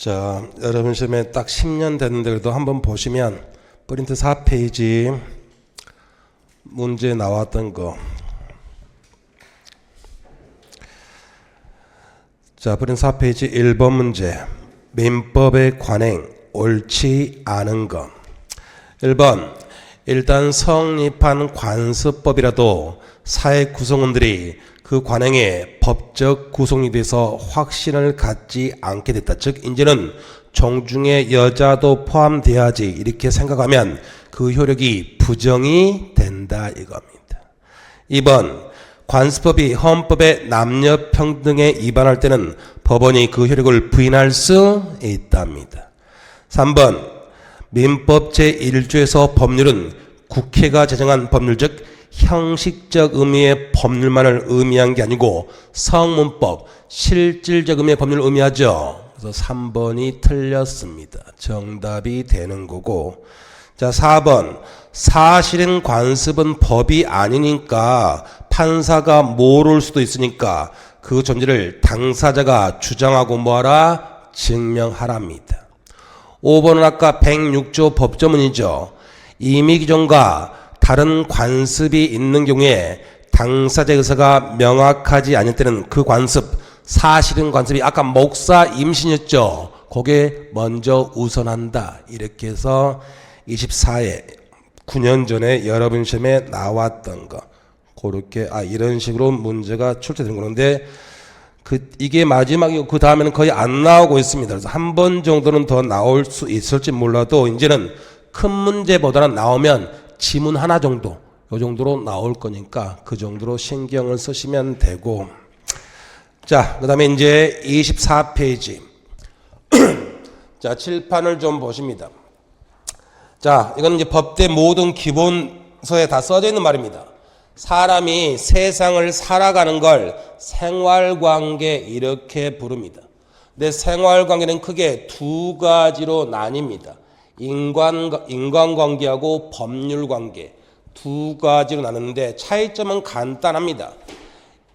자, 여러분 시험에 딱 10년 됐는데 그래도 한번 보시면 프린트 4페이지 문제 나왔던 거. 자, 프린트 4페이지 1번 문제. 민법의 관행 옳지 않은 것. 1번. 일단 성립한 관습법이라도 사회 구성원들이 그 관행의 법적 구성에 대해서 확신을 갖지 않게 됐다. 즉 이제는 종중에 여자도 포함돼야지 이렇게 생각하면 그 효력이 부정이 된다 이겁니다. 2번. 관습법이 헌법의 남녀평등에 위반할 때는 법원이 그 효력을 부인할 수 있답니다. 3번. 민법 제1조에서 법률은 국회가 제정한 법률 즉 형식적 의미의 법률만을 의미한 게 아니고 성문법, 실질적 의미의 법률을 의미하죠. 그래서 3번이 틀렸습니다. 정답이 되는 거고. 자, 4번. 사실은 관습은 법이 아니니까 판사가 모를 수도 있으니까 그 존재를 당사자가 주장하고 뭐하라? 증명하랍니다. 5번은 아까 106조 법조문이죠. 임의기존과 다른 관습이 있는 경우에 당사자의 의사가 명확하지 않을 때는 그 관습, 사실은 관습이 아까 목사 임신이었죠. 그게 먼저 우선한다. 이렇게 해서 24회 9년 전에 여러분 시험에 나왔던 거. 그렇게 이런 식으로 문제가 출제된 거는데 이게 마지막이고 그 다음에는 거의 안 나오고 있습니다. 그래서 한 번 정도는 더 나올 수 있을지 몰라도 이제는 큰 문제보다는 나오면 지문 하나 정도 요 정도로 나올 거니까 그 정도로 신경을 쓰시면 되고. 자, 그 다음에 이제 24페이지 자, 칠판을 좀 보십니다. 자, 이건 이제 법대 모든 기본서에 다 써져 있는 말입니다. 사람이 세상을 살아가는 걸 생활관계 이렇게 부릅니다. 근데 생활관계는 크게 두 가지로 나뉩니다. 인간관계하고 법률관계 두 가지로 나누는데 차이점은 간단합니다.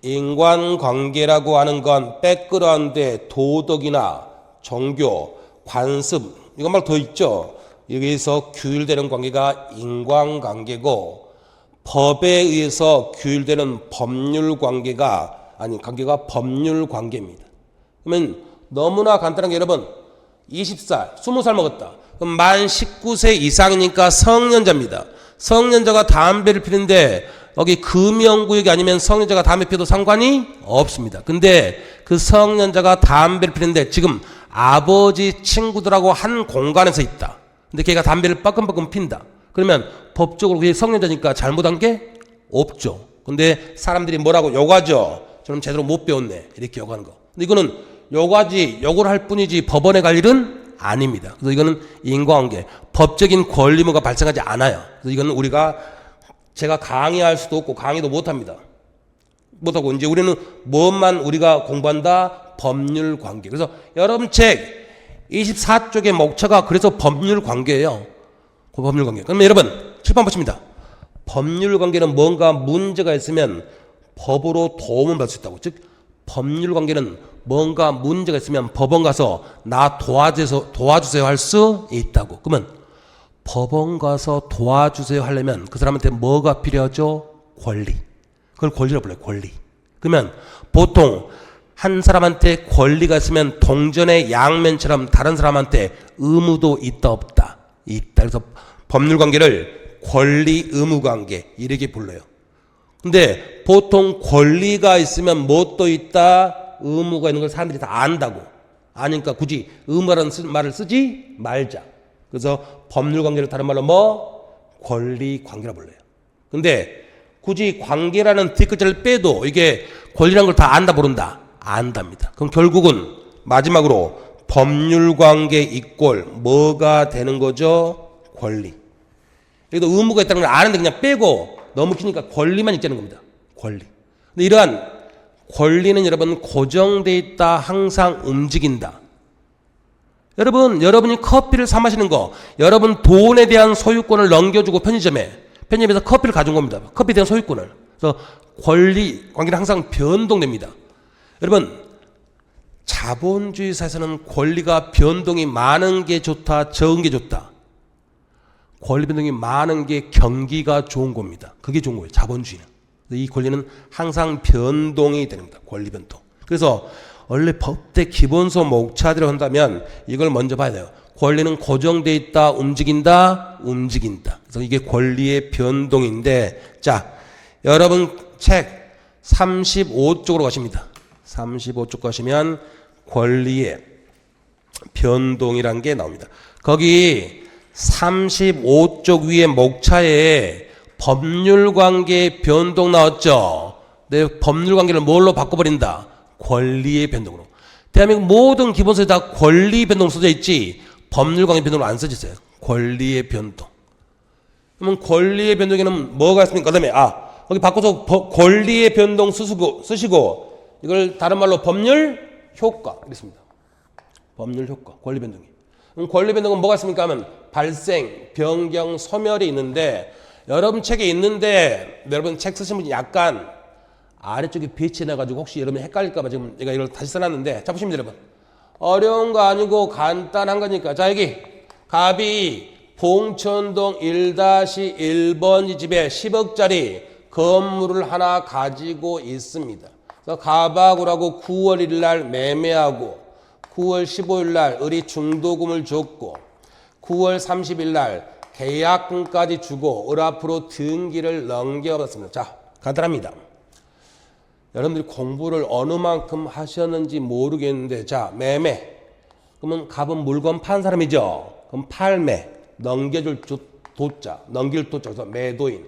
인간관계라고 하는 건 백그라운드에 도덕이나 종교, 관습 이건 말 더 있죠. 여기서 규율되는 관계가 인간관계고 법에 의해서 규율되는 법률관계가 법률관계입니다. 그러면 너무나 간단한 게 여러분 20살, 20살 먹었다. 그럼 만 19세 이상이니까 성년자입니다. 성년자가 담배를 피는데 여기 금연구역이 아니면 성년자가 담배 피워도 상관이 없습니다. 근데 그 성년자가 담배를 피는데 지금 아버지 친구들하고 한 공간에서 있다. 근데 걔가 담배를 빠끔빠끔 핀다. 그러면 법적으로 그게 성년자니까 잘못한 게 없죠. 근데 사람들이 뭐라고 욕하죠. 저는 제대로 못 배웠네. 이렇게 욕하는 거. 근데 이거는 욕을 할 뿐이지 법원에 갈 일은 아닙니다. 그래서 이거는 인과관계, 법적인 권리무가 발생하지 않아요. 그래서 이거는 제가 강의할 수도 없고 강의도 못합니다. 못하고 이제 우리는 뭐만 우리가 공부한다? 법률관계. 그래서 여러분 책 24쪽의 목차가 그래서 법률관계예요. 그 법률관계. 그러면 여러분 칠판 보십니다. 법률관계는 뭔가 문제가 있으면 법으로 도움을 받을 수 있다고. 즉 법률관계는 뭔가 문제가 있으면 법원 가서 나 도와주세요 할 수 있다고. 그러면 법원 가서 도와주세요 하려면 그 사람한테 뭐가 필요하죠? 권리. 그걸 권리라고 불러요. 권리. 그러면 보통 한 사람한테 권리가 있으면 동전의 양면처럼 다른 사람한테 의무도 있다 없다. 있다. 그래서 법률관계를 권리 의무관계 이렇게 불러요. 근데 보통 권리가 있으면 뭣도 있다 의무가 있는 걸 사람들이 다 안다고. 아니까 굳이 의무라는 말을 쓰지 말자. 그래서 법률관계를 다른 말로 권리관계라고 불러요. 근데 굳이 관계라는 뒷글자를 빼도 이게 권리라는 걸 다 안다 모른다. 안답니다. 그럼 결국은 마지막으로 법률관계 이꼴 뭐가 되는 거죠? 권리. 여기도 의무가 있다는 걸 아는데 그냥 빼고 너무 기니까 권리만 있자는 겁니다. 권리. 근데 이러한 권리는 여러분 고정돼 있다. 항상 움직인다. 여러분이 커피를 사 마시는 거 여러분 돈에 대한 소유권을 넘겨주고 편의점에서 커피를 가져온 겁니다. 커피에 대한 소유권을. 그래서 권리 관계는 항상 변동됩니다. 여러분 자본주의 사회에서는 권리가 변동이 많은 게 좋다, 적은 게 좋다. 권리 변동이 많은 게 경기가 좋은 겁니다. 그게 좋은 거예요. 자본주의는. 이 권리는 항상 변동이 됩니다. 권리 변동. 그래서 원래 법대 기본소 목차대로 한다면 이걸 먼저 봐야 돼요. 권리는 고정돼 있다, 움직인다, 움직인다. 그래서 이게 권리의 변동인데, 자, 여러분 책 35쪽으로 가십니다. 35쪽 가시면 권리의 변동이란 게 나옵니다. 거기 35쪽 위에 목차에 법률관계 변동 나왔죠. 내 법률관계를 뭘로 바꿔버린다? 권리의 변동으로. 대한민국 모든 기본서에 다 권리 변동 써져 있지 법률관계 변동으로 안 써져 있어요. 권리의 변동. 그러면 권리의 변동에는 뭐가 있습니까? 그 다음에 거기 바꿔서 권리의 변동 쓰시고 이걸 다른 말로 법률 효과 이랬습니다. 법률 효과, 권리 변동이. 그럼 권리 변동은 뭐가 있습니까? 하면 발생, 변경, 소멸이 있는데 여러분 책에 있는데 여러분 책 쓰신 분이 약간 아래쪽에 배치해놔가지고 혹시 여러분 헷갈릴까봐 지금 제가 이걸 다시 써놨는데 자 보십니다 여러분. 어려운 거 아니고 간단한 거니까 자 여기 갑이 봉천동 1-1번 집에 10억짜리 건물을 하나 가지고 있습니다. 그래서 갑하고라고 9월 1일 날 매매하고 9월 15일 날 을이 중도금을 줬고 9월 30일 날 계약금까지 주고 을 앞으로 등기를 넘겨받았습니다. 자 간단합니다. 여러분들이 공부를 어느 만큼 하셨는지 모르겠는데 자 매매 그러면 갑은 물건 판 사람이죠. 그럼 팔매 넘겨줄 도자 넘길 도자 그래서 매도인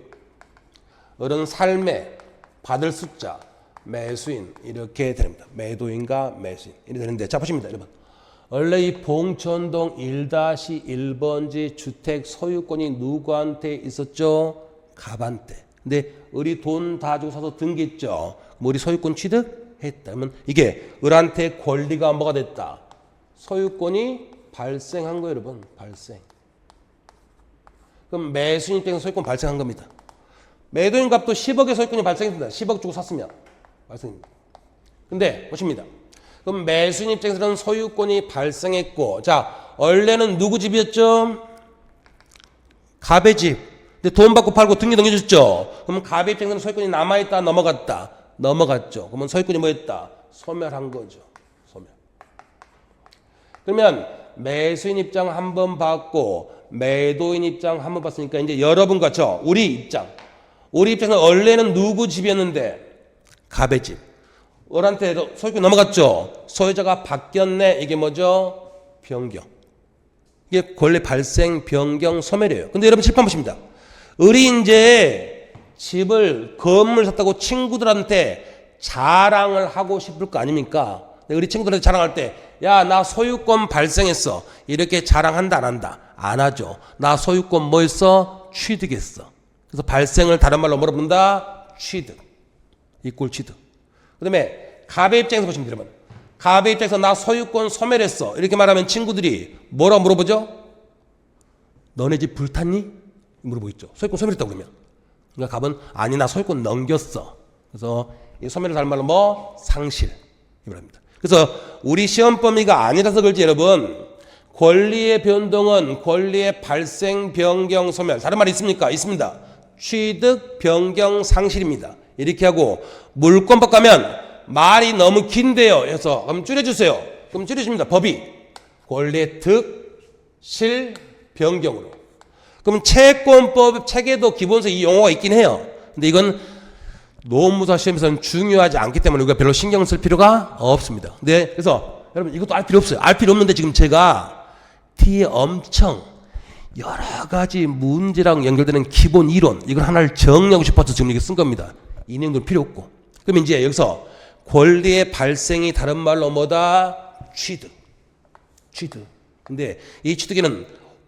을은 살매 받을 숫자 매수인 이렇게 됩니다. 매도인과 매수인 이렇게 되는데 자 보십니다 여러분. 원래 이 봉천동 1-1번지 주택 소유권이 누구한테 있었죠? 갑한테. 근데 을이 돈 다 주고 사서 등기했죠. 그럼 을이 소유권 취득했다면 이게 을한테 권리가 뭐가 됐다? 소유권이 발생한 거예요 여러분. 발생. 그럼 매수인 입장에서 소유권 발생한 겁니다. 매도인 값도 10억의 소유권이 발생했습니다. 10억 주고 샀으면 발생입니다. 근데 보십니다. 그럼 매수인 입장에서는 소유권이 발생했고 자 원래는 누구 집이었죠? 갑의 집. 근데 돈 받고 팔고 등기 넘겨줬죠. 그럼 갑의 입장에서는 소유권이 남아있다 넘어갔다. 넘어갔죠. 그러면 소유권이 뭐였다? 소멸한 거죠. 소멸. 그러면 매수인 입장 한 번 봤고 매도인 입장 한 번 봤으니까 이제 여러분과 저 우리 입장. 우리 입장에서 원래는 누구 집이었는데 갑의 집. 을한테 소유권이 넘어갔죠. 소유자가 바뀌었네. 이게 뭐죠? 변경. 이게 권리 발생, 변경, 소멸이에요. 근데 여러분 칠판 보십니다. 을이 이제 집을 건물 샀다고 친구들한테 자랑을 하고 싶을 거 아닙니까? 우리 친구들한테 자랑할 때 야, 나 소유권 발생했어. 이렇게 자랑한다 안 한다? 안 하죠. 나 소유권 뭐 했어? 취득했어. 그래서 발생을 다른 말로 뭐라 부른다? 취득. 이꼴 취득. 그 다음에 갑의 입장에서 보시면 여러분. 갑의 입장에서 나 소유권 소멸했어. 이렇게 말하면 친구들이 뭐라 물어보죠? 너네 집 불탔니? 물어보고 있죠. 소유권 소멸했다고 그러면. 그러니까 갑은 아니 나 소유권 넘겼어. 그래서 이 소멸을 다른 말로 뭐? 상실. 이 말입니다. 그래서 우리 시험 범위가 아니라서 그렇지 여러분. 권리의 변동은 권리의 발생, 변경, 소멸. 다른 말 있습니까? 있습니다. 취득, 변경, 상실입니다. 이렇게 하고 물권법 가면 말이 너무 긴데요. 해서 그럼 줄여주세요. 그럼 줄여줍니다. 법이 권리의 득, 실, 변경으로. 그럼 채권법 책에도 기본서 이 용어가 있긴 해요. 근데 이건 노무사 시험에서는 중요하지 않기 때문에 우리가 별로 신경 쓸 필요가 없습니다. 네, 그래서 여러분 이것도 알 필요 없어요. 알 필요 없는데 지금 제가 뒤에 엄청 여러 가지 문제랑 연결되는 기본 이론 이걸 하나를 정리하고 싶어서 지금 이렇게 쓴 겁니다. 이 내용도 필요 없고. 그럼 이제 여기서 권리의 발생이 다른 말로 뭐다? 취득. 취득. 근데 이 취득에는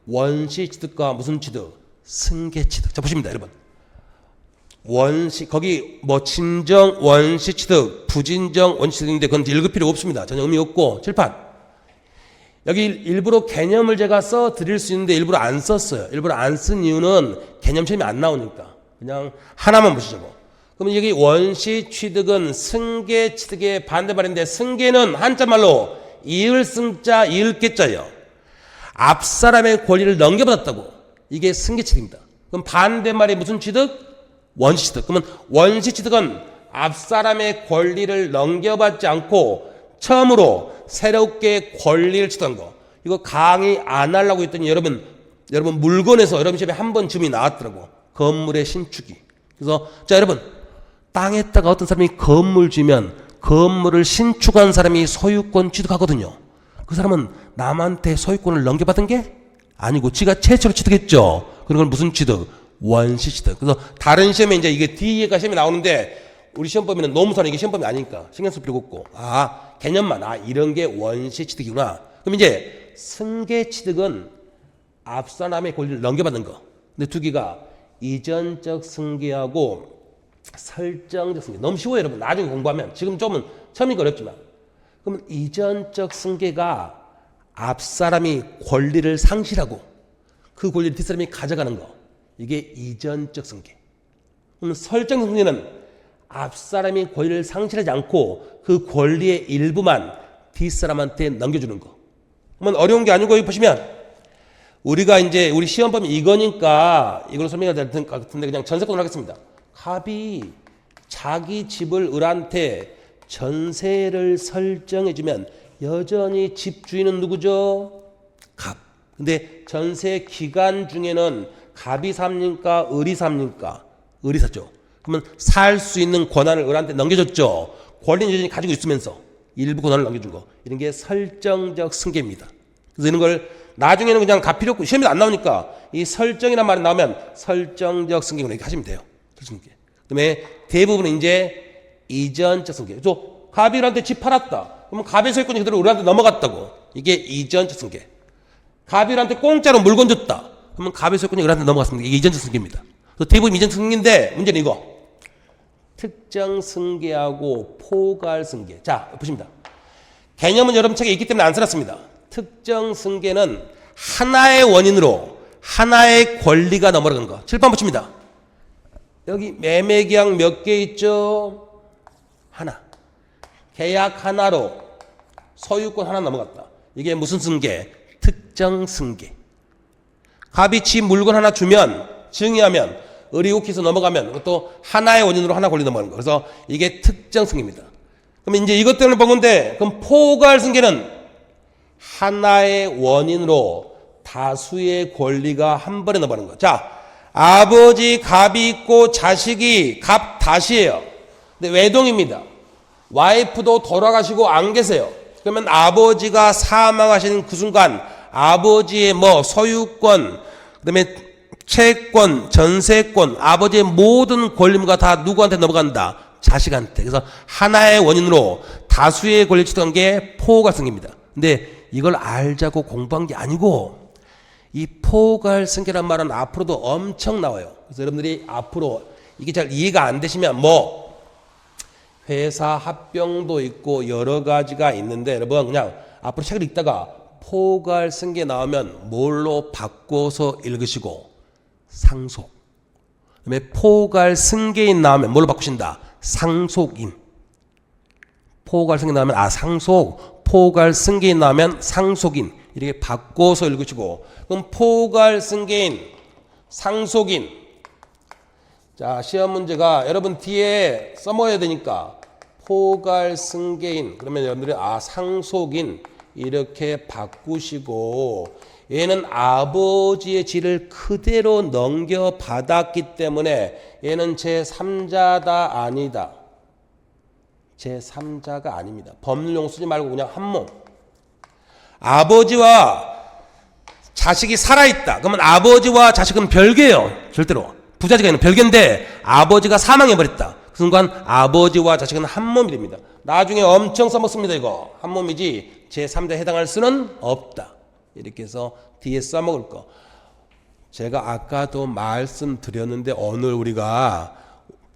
원시 취득과 무슨 취득? 승계 취득. 자 보십니다 여러분. 원시 거기 뭐 진정 원시 취득, 부진정 원시 취득인데 그건 읽을 필요 없습니다. 전혀 의미 없고 칠판. 여기 일부러 개념을 제가 써 드릴 수 있는데 일부러 안 썼어요. 일부러 안 쓴 이유는 개념 시험이 안 나오니까. 그냥 하나만 보시자고. 그러면 여기 원시 취득은 승계 취득의 반대말인데 승계는 한자말로 이을 승자 이을 계자예요. 앞 사람의 권리를 넘겨받았다고. 이게 승계 취득입니다. 그럼 반대말이 무슨 취득? 원시 취득. 그러면 원시 취득은 앞 사람의 권리를 넘겨받지 않고 처음으로 새롭게 권리를 취득한 거. 이거 강의 안 하려고 했더니 여러분 물건에서 여러분 집에 한 번 줌이 나왔더라고. 건물의 신축이. 그래서 자 여러분 땅에다가 어떤 사람이 건물 지면 건물을 신축한 사람이 소유권 취득하거든요. 그 사람은 남한테 소유권을 넘겨받은 게 아니고 지가 최초로 취득했죠. 그런 건 무슨 취득? 원시 취득. 그래서 다른 시험에 이제 이게 뒤에가 시험에 나오는데 우리 시험 범위는 노무사는 이게 시험 범위 아니니까 신경 쓸 필요 없고 개념만 이런 게 원시 취득이구나. 그럼 이제 승계 취득은 앞 사람의 권리를 넘겨받는 거. 근데 두 개가 이전적 승계하고 설정적 승계. 너무 쉬워요 여러분. 나중에 공부하면. 지금 좀은 처음이니까 어렵지만. 그러면 이전적 승계가 앞 사람이 권리를 상실하고 그 권리를 뒷사람이 가져가는 거. 이게 이전적 승계. 그럼 설정적 승계는 앞 사람이 권리를 상실하지 않고 그 권리의 일부만 뒷사람한테 넘겨주는 거. 그러면 어려운 게 아니고 여기 보시면 우리가 이제 우리 시험 범위 이거니까 이걸로 설명해야 될 것 같은데 그냥 전세권을 하겠습니다. 갑이 자기 집을 을한테 전세를 설정해주면 여전히 집 주인은 누구죠? 갑. 근데 전세 기간 중에는 갑이 삽니까? 을이 삽니까? 을이 샀죠. 그러면 살 수 있는 권한을 을한테 넘겨줬죠. 권리는 여전히 가지고 있으면서 일부 권한을 넘겨준 거. 이런 게 설정적 승계입니다. 그래서 이런 걸 나중에는 그냥 가 필요 없고 시험에 안 나오니까 이 설정이란 말이 나오면 설정적 승계로 이렇게 하시면 돼요. 승계. 그다음에 대부분은 이제 이전적 승계. 또 갑이 을한테 집 팔았다. 그러면 갑의 소유권이 그대로 을한테 넘어갔다고. 이게 이전적 승계. 갑이 을한테 공짜로 물건 줬다. 그러면 갑의 소유권이 을한테 넘어갔습니다. 이게 이전적 승계입니다. 그래서 대부분 이전적 승계인데 문제는 이거. 특정 승계하고 포괄 승계. 자, 보십니다. 개념은 여러분 책에 있기 때문에 안 써놨습니다. 특정 승계는 하나의 원인으로 하나의 권리가 넘어가는 거. 칠판 붙입니다. 여기 매매 계약 몇 개 있죠? 하나. 계약 하나로 소유권 하나 넘어갔다. 이게 무슨 승계? 특정 승계. 갑이 집 물건 하나 주면 증여하면 을이 욱해서 넘어가면 그것도 하나의 원인으로 하나 권리 넘어가는 거. 그래서 이게 특정 승계입니다. 그럼 이제 이것 때문에 본 건데 그럼 포괄 승계는 하나의 원인으로 다수의 권리가 한 번에 넘어가는 거. 자, 아버지 갑이 있고 자식이 갑 다시예요. 근데 외동입니다. 와이프도 돌아가시고 안 계세요. 그러면 아버지가 사망하시는 그 순간 아버지의 소유권, 그다음에 채권, 전세권, 아버지의 모든 권리가 다 누구한테 넘어간다? 자식한테. 그래서 하나의 원인으로 다수의 권리를 취득한 게 포괄승계입니다. 근데 이걸 알자고 공부한 게 아니고 이 포괄승계란 말은 앞으로도 엄청 나와요. 그래서 여러분들이 앞으로 이게 잘 이해가 안 되시면 회사 합병도 있고 여러 가지가 있는데 여러분 그냥 앞으로 책을 읽다가 포괄승계 나오면 뭘로 바꿔서 읽으시고 상속. 그다음에 포괄승계인 나오면 뭘로 바꾸신다? 상속인. 포괄승계 나오면 상속. 포괄승계인 나오면 상속인. 이렇게 바꿔서 읽으시고 그럼 포괄승계인, 상속인. 자, 시험 문제가 여러분 뒤에 써먹어야 되니까 포괄승계인 그러면 여러분들이 상속인 이렇게 바꾸시고 얘는 아버지의 지를 그대로 넘겨받았기 때문에 얘는 제3자다 아니다. 제3자가 아닙니다. 법률용 쓰지 말고 그냥 한몸. 아버지와 자식이 살아있다. 그러면 아버지와 자식은 별개예요. 절대로. 부자지가 있는 별개인데 아버지가 사망해버렸다. 그 순간 아버지와 자식은 한몸이 됩니다. 나중에 엄청 써먹습니다. 이거. 한몸이지 제3자에 해당할 수는 없다. 이렇게 해서 뒤에 써먹을 거. 제가 아까도 말씀드렸는데 오늘 우리가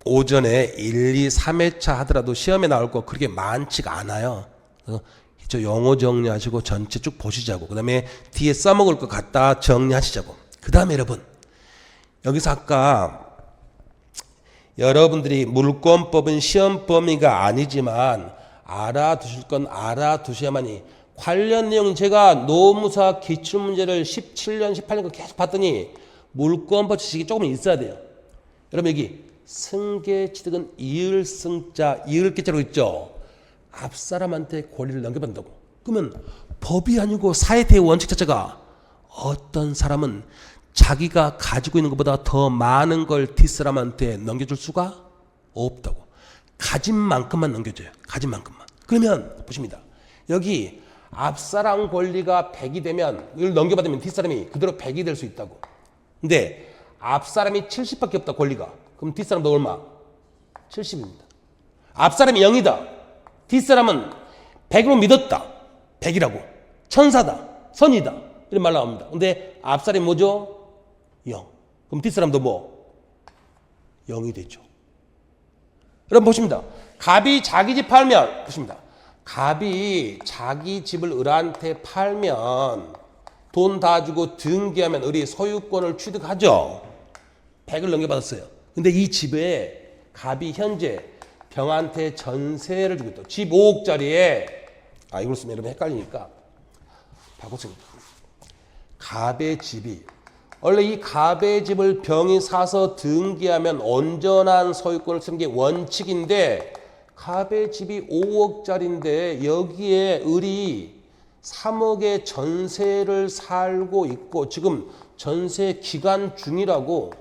오전에 1, 2, 3회차 하더라도 시험에 나올 거 그렇게 많지가 않아요. 저 영어 정리하시고 전체 쭉 보시자고. 그 다음에 뒤에 써먹을 거 갖다 정리하시자고. 그 다음에 여러분 여기서 아까 여러분들이 물권법은 시험 범위가 아니지만 알아두실 건 알아두셔야만이 관련 내용 제가 노무사 기출문제를 17년, 18년 계속 봤더니 물권법 지식이 조금 있어야 돼요. 여러분 여기 승계 취득은 이을승자, 이을계자로 있죠. 앞사람한테 권리를 넘겨받는다고. 그러면 법이 아니고 사회대의 원칙 자체가 어떤 사람은 자기가 가지고 있는 것보다 더 많은 걸 뒷사람한테 넘겨줄 수가 없다고. 가진 만큼만 넘겨줘요. 가진 만큼만. 그러면 보십니다. 여기 앞사람 권리가 100이 되면 이걸 넘겨받으면 뒷사람이 그대로 100이 될 수 있다고. 근데 앞사람이 70밖에 없다 권리가. 그럼 뒷사람도 얼마? 70입니다. 앞사람이 0이다. 뒷사람은 100으로 믿었다. 100이라고. 천사다. 선이다. 이런 말 나옵니다. 근데 앞사람이 뭐죠? 0. 그럼 뒷사람도 뭐? 0이 되죠. 여러분 보십니다. 갑이 자기 집 팔면 보십니다. 갑이 자기 집을 을한테 팔면 돈 다 주고 등기하면 을이 소유권을 취득하죠. 100을 넘겨받았어요. 근데 이 집에 갑이 현재 병한테 전세를 주고 있다. 집 5억짜리에 이걸 쓰면 여러분 헷갈리니까 바꿨습니다. 갑의 집이 원래 이 갑의 집을 병이 사서 등기하면 온전한 소유권을 쓰는 게 원칙인데 갑의 집이 5억짜리인데 여기에 을이 3억의 전세를 살고 있고 지금 전세 기간 중이라고.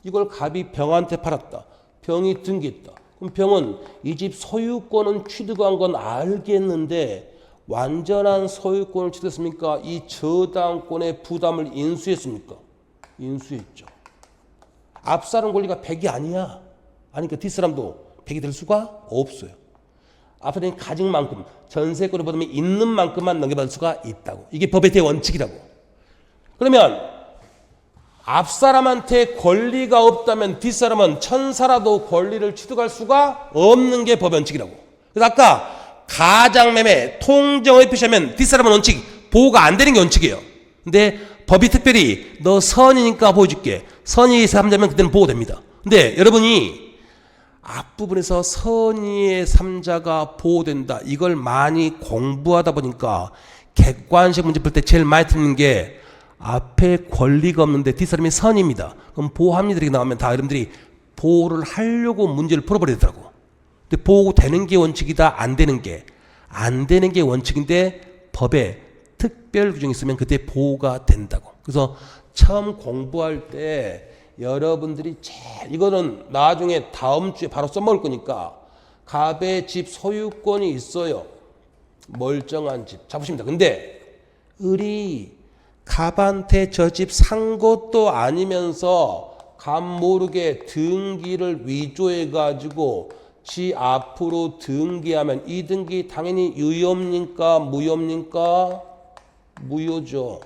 이걸 갑이 병한테 팔았다. 병이 등기했다. 그럼 병은 이 집 소유권은 취득한 건 알겠는데 완전한 소유권을 취득했습니까? 이 저당권의 부담을 인수했습니까? 인수했죠. 앞사람 권리가 100이 아니야. 아니니까 뒷사람도 100이 될 수가 없어요. 앞사람이 가진 만큼 전세권을 받으면 있는 만큼만 넘겨받을 수가 있다고. 이게 법의 대원칙이라고. 그러면 앞사람한테 권리가 없다면 뒷사람은 천사라도 권리를 취득할 수가 없는 게 법의 원칙이라고. 그래서 아까 가장매매 통정을 표시하면 뒷사람은 원칙 보호가 안 되는 게 원칙이에요. 근데 법이 특별히 너 선이니까 보여줄게. 선의의 3자면 그때는 보호됩니다. 근데 여러분이 앞부분에서 선의의 3자가 보호된다. 이걸 많이 공부하다 보니까 객관식 문제 풀 때 제일 많이 듣는 게 앞에 권리가 없는데 뒷사람이 선입니다. 그럼 보호합니다 이렇게 나오면 다 여러분들이 보호를 하려고 문제를 풀어버려야 되더라고. 근데 보호되는 게 원칙이다. 안 되는 게 원칙인데 법에 특별 규정이 있으면 그때 보호가 된다고. 그래서 처음 공부할 때 여러분들이 이거는 나중에 다음 주에 바로 써먹을 거니까 갑의 집 소유권이 있어요. 멀쩡한 집. 자 보십니다. 근데 을이 갑한테 저 집 산 것도 아니면서 갑 모르게 등기를 위조해 가지고 지 앞으로 등기하면 이 등기 당연히 유효입니까? 무효입니까? 무효죠.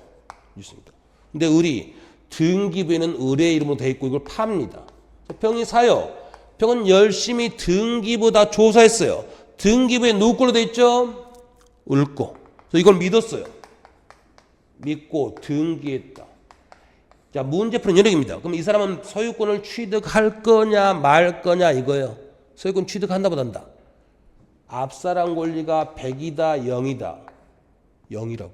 있습니다. 근데 을이 등기부에는 을의 이름으로 돼 있고 이걸 팝니다. 병이 사요. 병은 열심히 등기부다 조사했어요. 등기부에 누구 걸로 돼 있죠? 을 거. 그래서 이걸 믿었어요. 믿고 등기했다. 자, 문제풀이는 연역입니다. 그럼 이 사람은 소유권을 취득할 거냐 말 거냐 이거예요. 소유권 취득한다 못한다. 앞사람 권리가 100이다 0이다. 0이라고.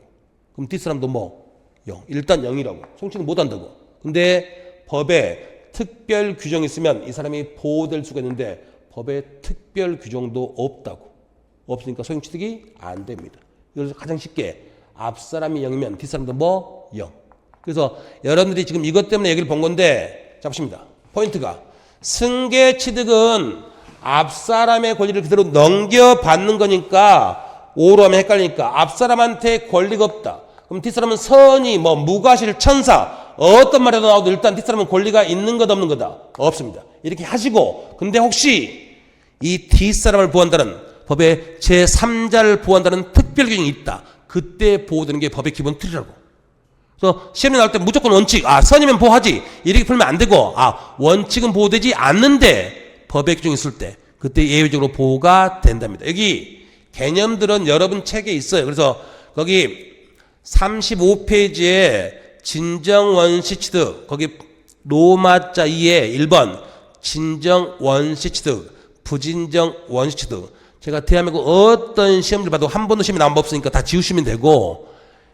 그럼 뒷사람도 뭐? 0. 일단 0이라고. 송치는 못한다고. 근데 법에 특별 규정이 있으면 이 사람이 보호될 수가 있는데 법에 특별 규정도 없다고. 없으니까 소유권 취득이 안 됩니다. 그래서 가장 쉽게 앞사람이 0이면 뒷사람도 뭐? 0. 그래서 여러분들이 지금 이것 때문에 얘기를 본 건데 자 보십니다. 포인트가 승계 취득은 앞사람의 권리를 그대로 넘겨받는 거니까 오로 하면 헷갈리니까 앞사람한테 권리가 없다. 그럼 뒷사람은 선이 뭐 무과실 천사 어떤 말에도 나와도 일단 뒷사람은 권리가 있는 것 없는 거다. 없습니다. 이렇게 하시고 근데 혹시 이 뒷사람을 보호한다는 법의 제3자를 보호한다는 특별 규정이 있다. 그때 보호되는 게 법의 기본 틀이라고. 그래서 시험에 나올 때 무조건 원칙 선이면 보호하지 이렇게 풀면 안 되고 원칙은 보호되지 않는데 법의 규정이 있을 때 그때 예외적으로 보호가 된답니다. 여기 개념들은 여러분 책에 있어요. 그래서 거기 35페이지에 진정원시 취득 거기 로마자 2에 1번 진정 원시 취득, 부진정 원시 취득. 제가 대한민국 어떤 시험을 봐도 한 번도 시험이 나온 법 없으니까 다 지우시면 되고,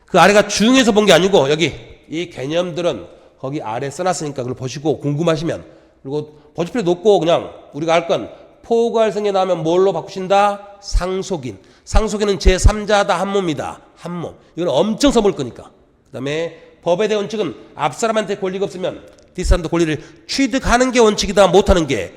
그 아래가 중에서 본 게 아니고 여기 이 개념들은 거기 아래 써놨으니까 그걸 보시고 궁금하시면, 그리고 보실 필요도 없고 그냥 우리가 할 건 포괄성에 나오면 뭘로 바꾸신다? 상속인. 상속인은 제3자다 한몸이다. 한몸. 이건 엄청 써볼 거니까. 그 다음에 법에 대한 원칙은 앞 사람한테 권리가 없으면 뒷사람도 권리를 취득하는 게 원칙이다. 못하는 게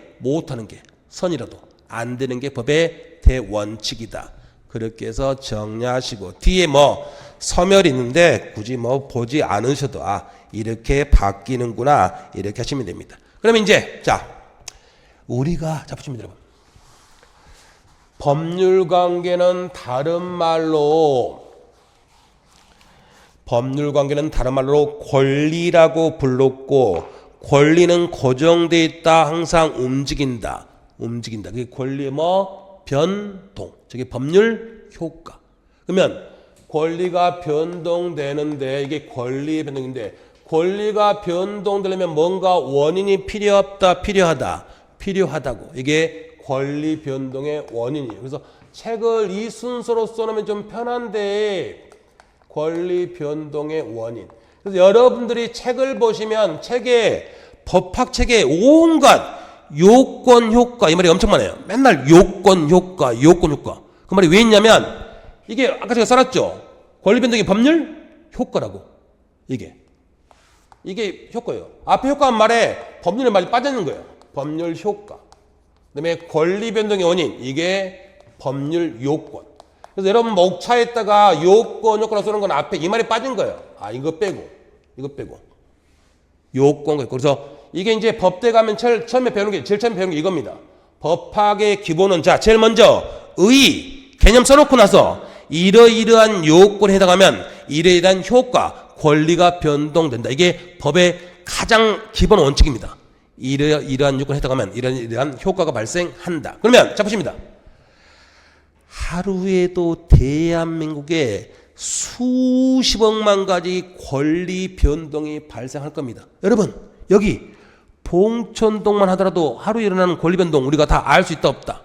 선이라도 안 되는 게 법의 대원칙이다. 그렇게 해서 정리하시고, 뒤에 뭐 서멸이 있는데 굳이 뭐 보지 않으셔도 이렇게 바뀌는구나 이렇게 하시면 됩니다. 그러면 이제 우리가 보십니다 여러분. 법률관계는 다른 말로 권리라고 불렀고, 권리는 고정되어 있다. 항상 움직인다. 그게 권리의 변동. 저게 법률 효과. 그러면 권리가 변동되는데 이게 권리의 변동인데, 권리가 변동되려면 뭔가 원인이 필요 없다, 필요하다고. 이게 권리 변동의 원인이에요. 그래서 책을 이 순서로 써놓으면 좀 편한데, 권리 변동의 원인. 그래서 여러분들이 책을 보시면 법학책에 온갖 요건 효과 이 말이 엄청 많아요. 맨날 요건 효과. 그 말이 왜 있냐면, 이게 아까 제가 써놨죠. 권리 변동의 법률 효과라고. 이게 효과예요. 앞에 효과한 말에 법률의 말이 빠져있는 거예요. 법률 효과. 그 다음에 권리 변동의 원인. 이게 법률 요건. 그래서 여러분 목차에다가 요건 효과라고 쓰는 건 앞에 이 말이 빠진 거예요. 이거 빼고. 요건. 그래서 이게 이제 법대 가면 제일 처음에 배우는 게 이겁니다. 법학의 기본은 제일 먼저 개념 써놓고 나서 이러이러한 요건에 해당하면 이러이러한 효과, 권리가 변동된다. 이게 법의 가장 기본 원칙입니다. 이러한 요건에 해당하면 이러한 효과가 발생한다. 그러면 보십니다. 하루에도 대한민국에 수십억만 가지 권리 변동이 발생할 겁니다. 여러분, 여기 봉천동만 하더라도 하루에 일어나는 권리 변동 우리가 다 알 수 있다 없다?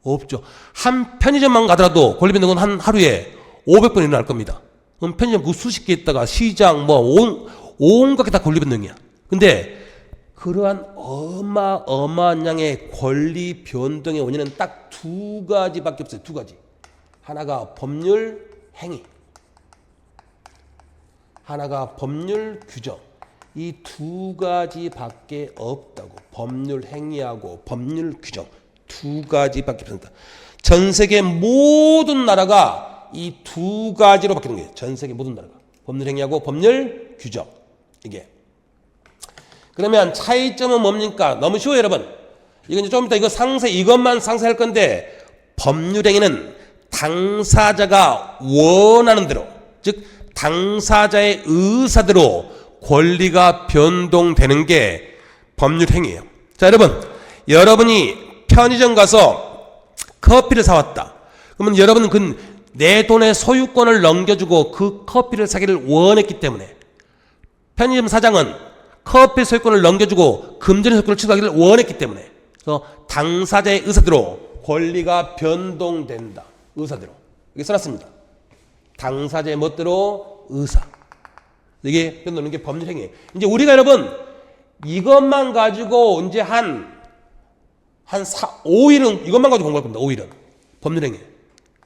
없죠. 한 편의점만 가더라도 권리 변동은 한 하루에 500번 일어날 겁니다. 그럼 편의점 그 수십 개 있다가 시장 온갖 게 다 권리 변동이야. 근데 그러한 어마어마한 양의 권리 변동의 원인은 딱 두 가지밖에 없어요. 두 가지. 하나가 법률 행위, 하나가 법률 규정. 이 두 가지밖에 없다고. 법률 행위하고 법률 규정 두 가지밖에 없습니다. 전 세계 모든 나라가 이 두 가지로 바뀌는 거예요. 전 세계 모든 나라가 법률 행위하고 법률 규정. 이게 그러면 차이점은 뭡니까? 너무 쉬워요, 여러분. 이건 좀 이따 이것만 상세할 건데, 법률 행위는 당사자가 원하는 대로, 즉 당사자의 의사대로 권리가 변동되는 게 법률 행위예요. 자, 여러분이 편의점 가서 커피를 사왔다. 그러면 여러분은 내 돈의 소유권을 넘겨주고 그 커피를 사기를 원했기 때문에, 편의점 사장은 커피 소유권을 넘겨주고 금전의 소유권을 취소하기를 원했기 때문에, 그래서 당사자의 의사대로 권리가 변동된다. 의사대로. 이게 써놨습니다. 당사자의 멋대로 의사. 이게 변동되는 게 법률 행위예요. 이제 우리가 여러분 이것만 가지고 이제 한 5일은 이것만 가지고 공부할 겁니다. 5일은. 법률 행위.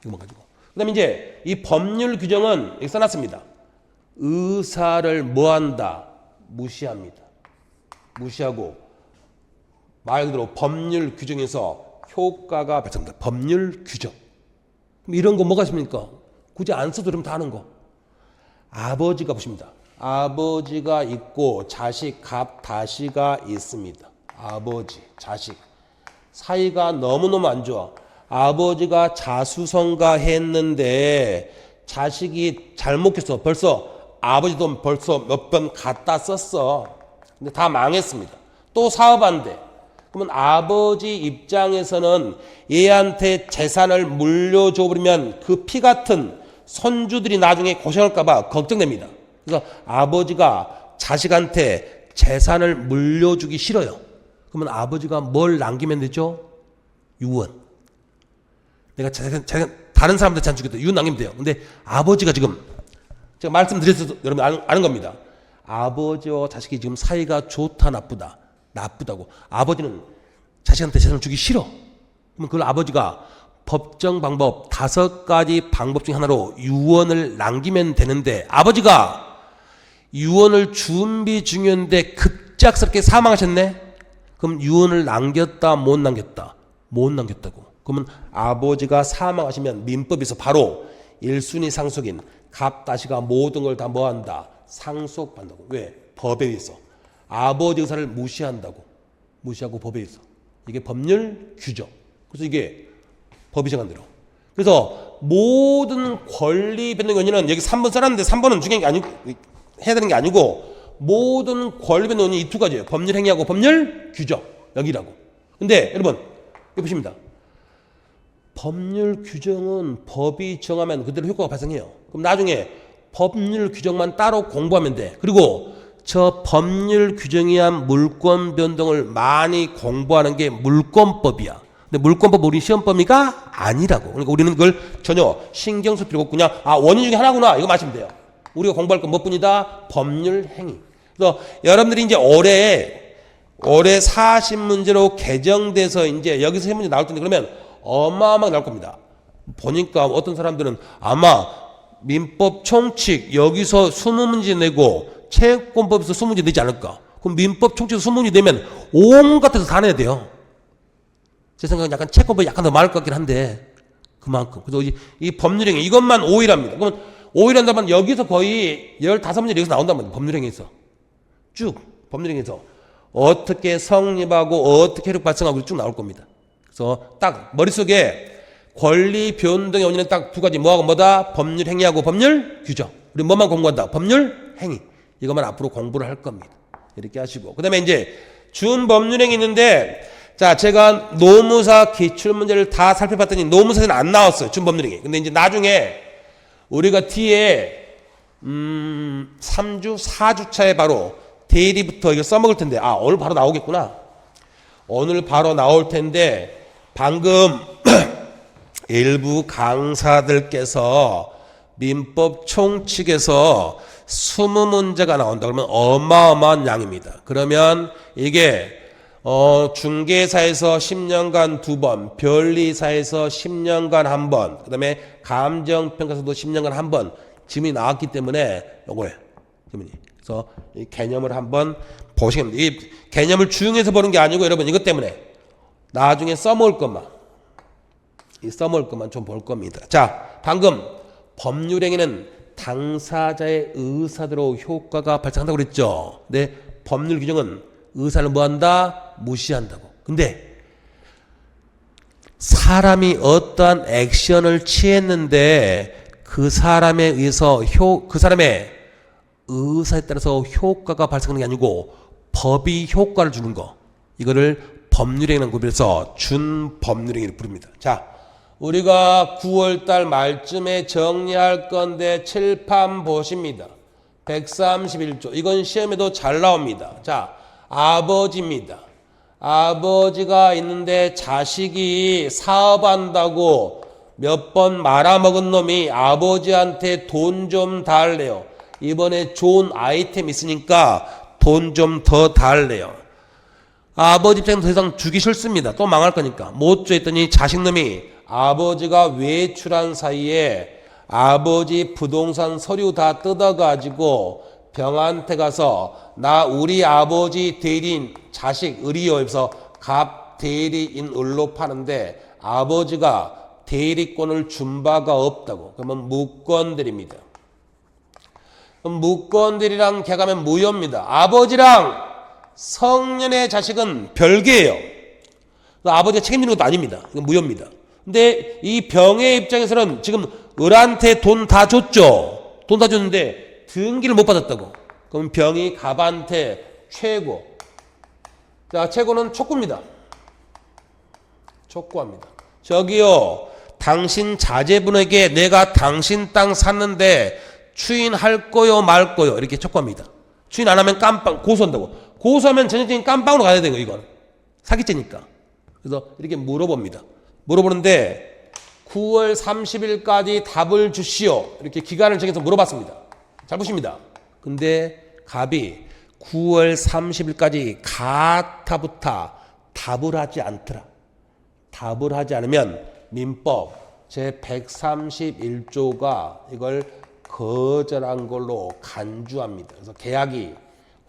이것만 가지고. 그 다음에 이제 이 법률 규정은 여기 써놨습니다. 의사를 뭐한다? 무시합니다. 무시하고 말 그대로 법률 규정에서 효과가 발생합니다. 법률 규정. 이런 거 뭐가 있습니까? 굳이 안 써도 그러면 다 아는 거. 아버지가 보십니다. 아버지가 있고 자식, 갑, 다시가 있습니다. 아버지, 자식. 사이가 너무너무 안 좋아. 아버지가 자수성가했는데 자식이 잘못했어. 아버지 돈 벌써 몇 번 갖다 썼어. 근데 다 망했습니다. 또 사업한대. 그러면 아버지 입장에서는 얘한테 재산을 물려줘버리면 그 피 같은 손주들이 나중에 고생할까봐 걱정됩니다. 그래서 아버지가 자식한테 재산을 물려주기 싫어요. 그러면 아버지가 뭘 남기면 되죠? 유언. 내가 다른 사람들 잔 주겠다. 유언 남기면 돼요. 근데 아버지가 지금 제가 말씀드려서 여러분 아는 겁니다. 아버지와 자식이 지금 사이가 좋다 나쁘다. 나쁘다고. 아버지는 자식한테 재산을 주기 싫어. 그러면 그걸 아버지가 법정 방법 5가지 방법 중 하나로 유언을 남기면 되는데 아버지가 유언을 준비 중이었는데 급작스럽게 사망하셨네. 그럼 유언을 남겼다 못 남겼다? 못 남겼다고. 그러면 아버지가 사망하시면 민법에서 바로 1순위 상속인 갑다시가 모든 걸 다 뭐한다? 상속받는다고. 왜? 법에 의해서. 아버지 의사를 무시한다고. 무시하고 법에 의해서. 이게 법률 규정. 그래서 이게 법이 정한 대로. 그래서 모든 권리 변동 원인은 여기 3번 써놨는데 3번은 중요한 게 아니고 해야 되는 게 아니고 모든 권리 변동 원인이 이 2가지예요. 법률 행위하고 법률 규정. 여기라고. 근데 여러분 여기 보십니다. 법률 규정은 법이 정하면 그대로 효과가 발생해요. 그럼 나중에 법률 규정만 따로 공부하면 돼. 그리고 저 법률 규정에 의한 물권 변동을 많이 공부하는 게 물권법이야. 근데 물권법 우리 시험 범위가 아니라고. 그러니까 우리는 그걸 전혀 신경 쓸 필요가 없고 그냥 원인 중에 하나구나 이거 마시면 돼요. 우리가 공부할 건 뭐뿐이다? 법률 행위. 그래서 여러분들이 이제 올해 40문제로 개정돼서 이제 여기서 세 문제 나올 텐데 그러면 어마어마하게 나올 겁니다. 보니까 어떤 사람들은 아마 민법 총칙 여기서 20문제 내고 채권법에서 20문제 내지 않을까. 그럼 민법 총칙에서 20문제 내면 온갖 데서 다 내야 돼요. 제 생각은 약간 채권법이 약간 더 많을 것 같긴 한데 그만큼. 그래서 이 법률행위 이것만 5일합니다. 그러면 5일 한다면 여기서 거의 15문제 여기서 나온단 말이에요. 법률행위에서. 쭉 법률행위에서 어떻게 성립하고 어떻게 효력 발생하고 쭉 나올 겁니다. 그래서 딱 머릿속에 권리 변동의 원인은 딱 2가지 뭐하고 뭐다? 법률 행위하고 법률 규정. 우리 뭐만 공부한다? 법률 행위. 이것만 앞으로 공부를 할 겁니다. 이렇게 하시고 그 다음에 이제 준법률 행위 있는데 자 제가 노무사 기출문제를 다 살펴봤더니 노무사에는 안 나왔어요. 준법률 행위. 근데 이제 나중에 우리가 뒤에 3주 4주차에 바로 대리부터 이거 써먹을 텐데 오늘 바로 나오겠구나. 오늘 바로 나올 텐데 방금 일부 강사들께서 민법 총칙에서 20문제가 나온다 그러면 어마어마한 양입니다. 그러면 이게 중개사에서 10년간 2번, 변리사에서 10년간 1번, 그 다음에 감정평가서도 10년간 1번 질문이 나왔기 때문에 요거예요. 질문이. 그래서 이 개념을 한번 보시면 됩니다. 이 개념을 중에서 보는 게 아니고 여러분 이것 때문에 나중에 써먹을 것만 좀 볼 겁니다. 자, 방금 법률행위는 당사자의 의사대로 효과가 발생한다고 그랬죠. 근데 법률 규정은 의사를 뭐한다? 무시한다고. 근데 사람이 어떠한 액션을 취했는데 그 사람에 의해서 그 사람의 의사에 따라서 효과가 발생하는 게 아니고 법이 효과를 주는 거. 이거를 법률행위라는 구별해서 준법률행위를 부릅니다. 자, 우리가 9월달 말쯤에 정리할 건데 칠판 보십니다. 131조. 이건 시험에도 잘 나옵니다. 자, 아버지입니다. 아버지가 있는데 자식이 사업한다고 몇 번 말아먹은 놈이 아버지한테 돈 좀 달래요. 이번에 좋은 아이템 있으니까 돈 좀 더 달래요. 아버지 입장에서 더 이상 주기 싫습니다. 또 망할 거니까. 못 줘 했더니 자식놈이 아버지가 외출한 사이에 아버지 부동산 서류 다 뜯어가지고 병한테 가서 나 우리 아버지 대리인 자식 의리요 해서 갑 대리인 을로 파는데 아버지가 대리권을 준 바가 없다고. 그러면 무권들입니다. 그럼 무권들이랑 개가면 무효입니다. 아버지랑 성년의 자식은 별개예요. 아버지가 책임지는 것도 아닙니다. 이건 무효입니다. 근데 이 병의 입장에서는 지금 을한테 돈 다 줬죠. 돈 다 줬는데 등기를 못 받았다고. 그럼 병이 갑한테 최고. 자, 최고는 촉구입니다. 촉구합니다. 저기요, 당신 자제분에게 내가 당신 땅 샀는데 추인할 거요 말 거요 이렇게 촉구합니다. 추인 안 하면 깜빵 고소한다고. 고소하면 전형적인 깜빵으로 가야 되는 거 이건. 사기죄니까. 그래서 이렇게 물어봅니다. 물어보는데 9월 30일까지 답을 주시오. 이렇게 기간을 정해서 물어봤습니다. 잘 보십니다. 근데 갑이 9월 30일까지 가타부타 답을 하지 않더라. 답을 하지 않으면 민법 제131조가 이걸 거절한 걸로 간주합니다. 그래서 계약이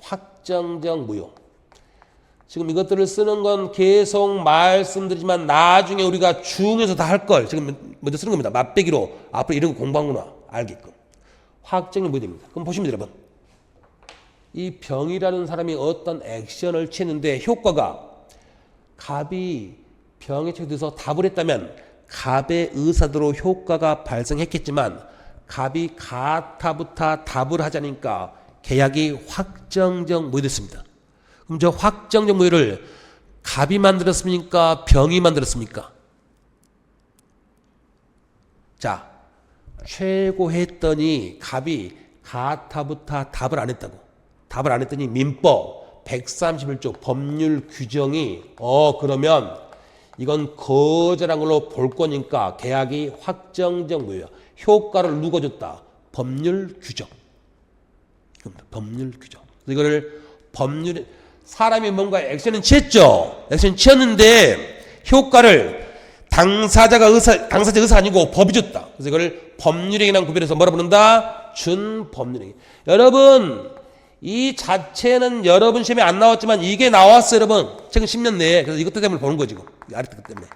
확정적 무효. 지금 이것들을 쓰는 건 계속 말씀드리지만 나중에 우리가 중에서 다 할 걸 지금 먼저 쓰는 겁니다. 맛배기로 앞으로 이런 거 공부하구나 알게끔. 확정이 무효됩니다. 그럼 보시면 여러분. 이 병이라는 사람이 어떤 액션을 취했는데 효과가 갑이 병에 취해서 답을 했다면 갑의 의사대로 효과가 발생했겠지만 갑이 가타부타 답을 하자니까 계약이 확정적 무효됐습니다. 그럼 저 확정적 무효를 갑이 만들었습니까? 병이 만들었습니까? 자, 최고했더니 갑이 가타부타 답을 안 했다고. 답을 안 했더니 민법 131조 법률 규정이 그러면 이건 거절한 걸로 볼 거니까 계약이 확정적 무효야. 효과를 누가 줬다? 법률 규정. 이겁니다. 법률 규정. 이거를 법률 사람이 뭔가 액션은 취했죠. 액션 취했는데 효과를 당사자 의사 아니고 법이 줬다. 그래서 이걸 법률행위랑 구별해서 뭐라 부른다? 준법률행위. 여러분 이 자체는 여러분 시험에 안 나왔지만 이게 나왔어요, 여러분. 최근 10년 내에. 그래서 이것 때문에 보는 거지, 이 아래쪽 때문에.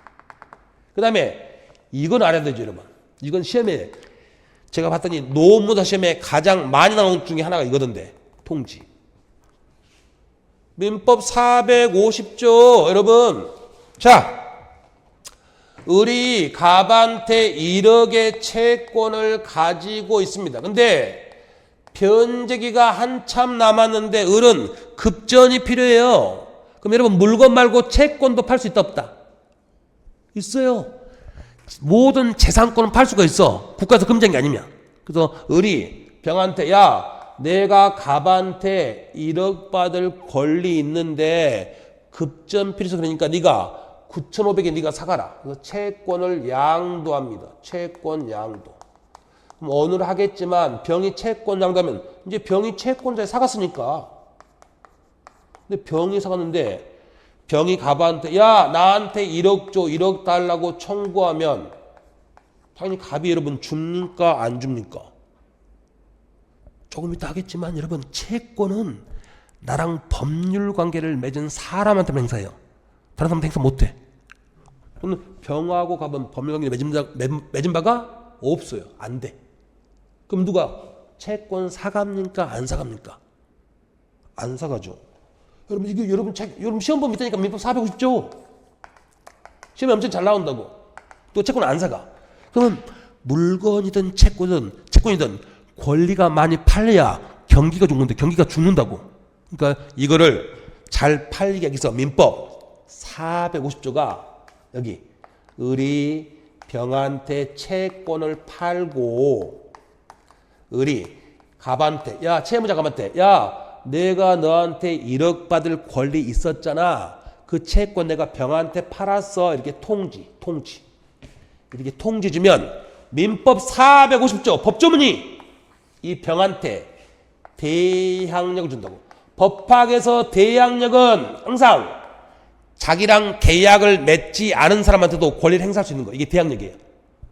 그 다음에 이건 알아야 되죠, 여러분. 이건 시험에 제가 봤더니 노무사 시험에 가장 많이 나온 중에 하나가 이거던데. 통지. 민법 450조, 여러분. 자, 우리 갑한테 1억의 채권을 가지고 있습니다. 근데 변제기가 한참 남았는데 을은 급전이 필요해요. 그럼 여러분 물건 말고 채권도 팔 수 있다 없다? 있어요. 모든 재산권은 팔 수가 있어. 국가에서 금지한 게 아니면. 그래서 을이 병한테 야 내가 갑한테 1억 받을 권리 있는데 급전 필요해서 그러니까 네가 9,500에 네가 사가라. 그래서 채권을 양도합니다. 채권 양도. 그럼 오늘 하겠지만 병이 채권 양도하면 이제 병이 채권자에 사갔으니까. 근데 병이 사갔는데 병이 갑한테 야 나한테 1억 줘 1억 달라고 청구하면 당연히 갑이 여러분 줍니까 안 줍니까? 조금 이따 하겠지만 여러분 채권은 나랑 법률 관계를 맺은 사람한테 행사해요. 다른 사람한테 행사 못해. 그럼 병하고 갑은 법률 관계를 맺은 바가 없어요. 안 돼. 그럼 누가 채권 사갑니까 안 사갑니까? 안 사가죠. 여러분 이게 여러분 시험 보면 있다니까 민법 450조. 시험에 엄청 잘 나온다고. 또 채권 안 사가. 그러면 물건이든 채권이든 권리가 많이 팔려야 경기가 죽는데 경기가 죽는다고. 그러니까 이거를 잘 팔리게 하기 위해서 민법 450조가 여기 을이 병한테 채권을 팔고 을이 갑한테 야 채무자 갑한테 야 내가 너한테 1억 받을 권리 있었잖아. 그 채권 내가 병한테 팔았어. 이렇게 통지. 이렇게 통지 주면 민법 450조 법조문이 이 병한테 대항력을 준다고. 법학에서 대항력은 항상 자기랑 계약을 맺지 않은 사람한테도 권리를 행사할 수 있는 거. 이게 대항력이에요.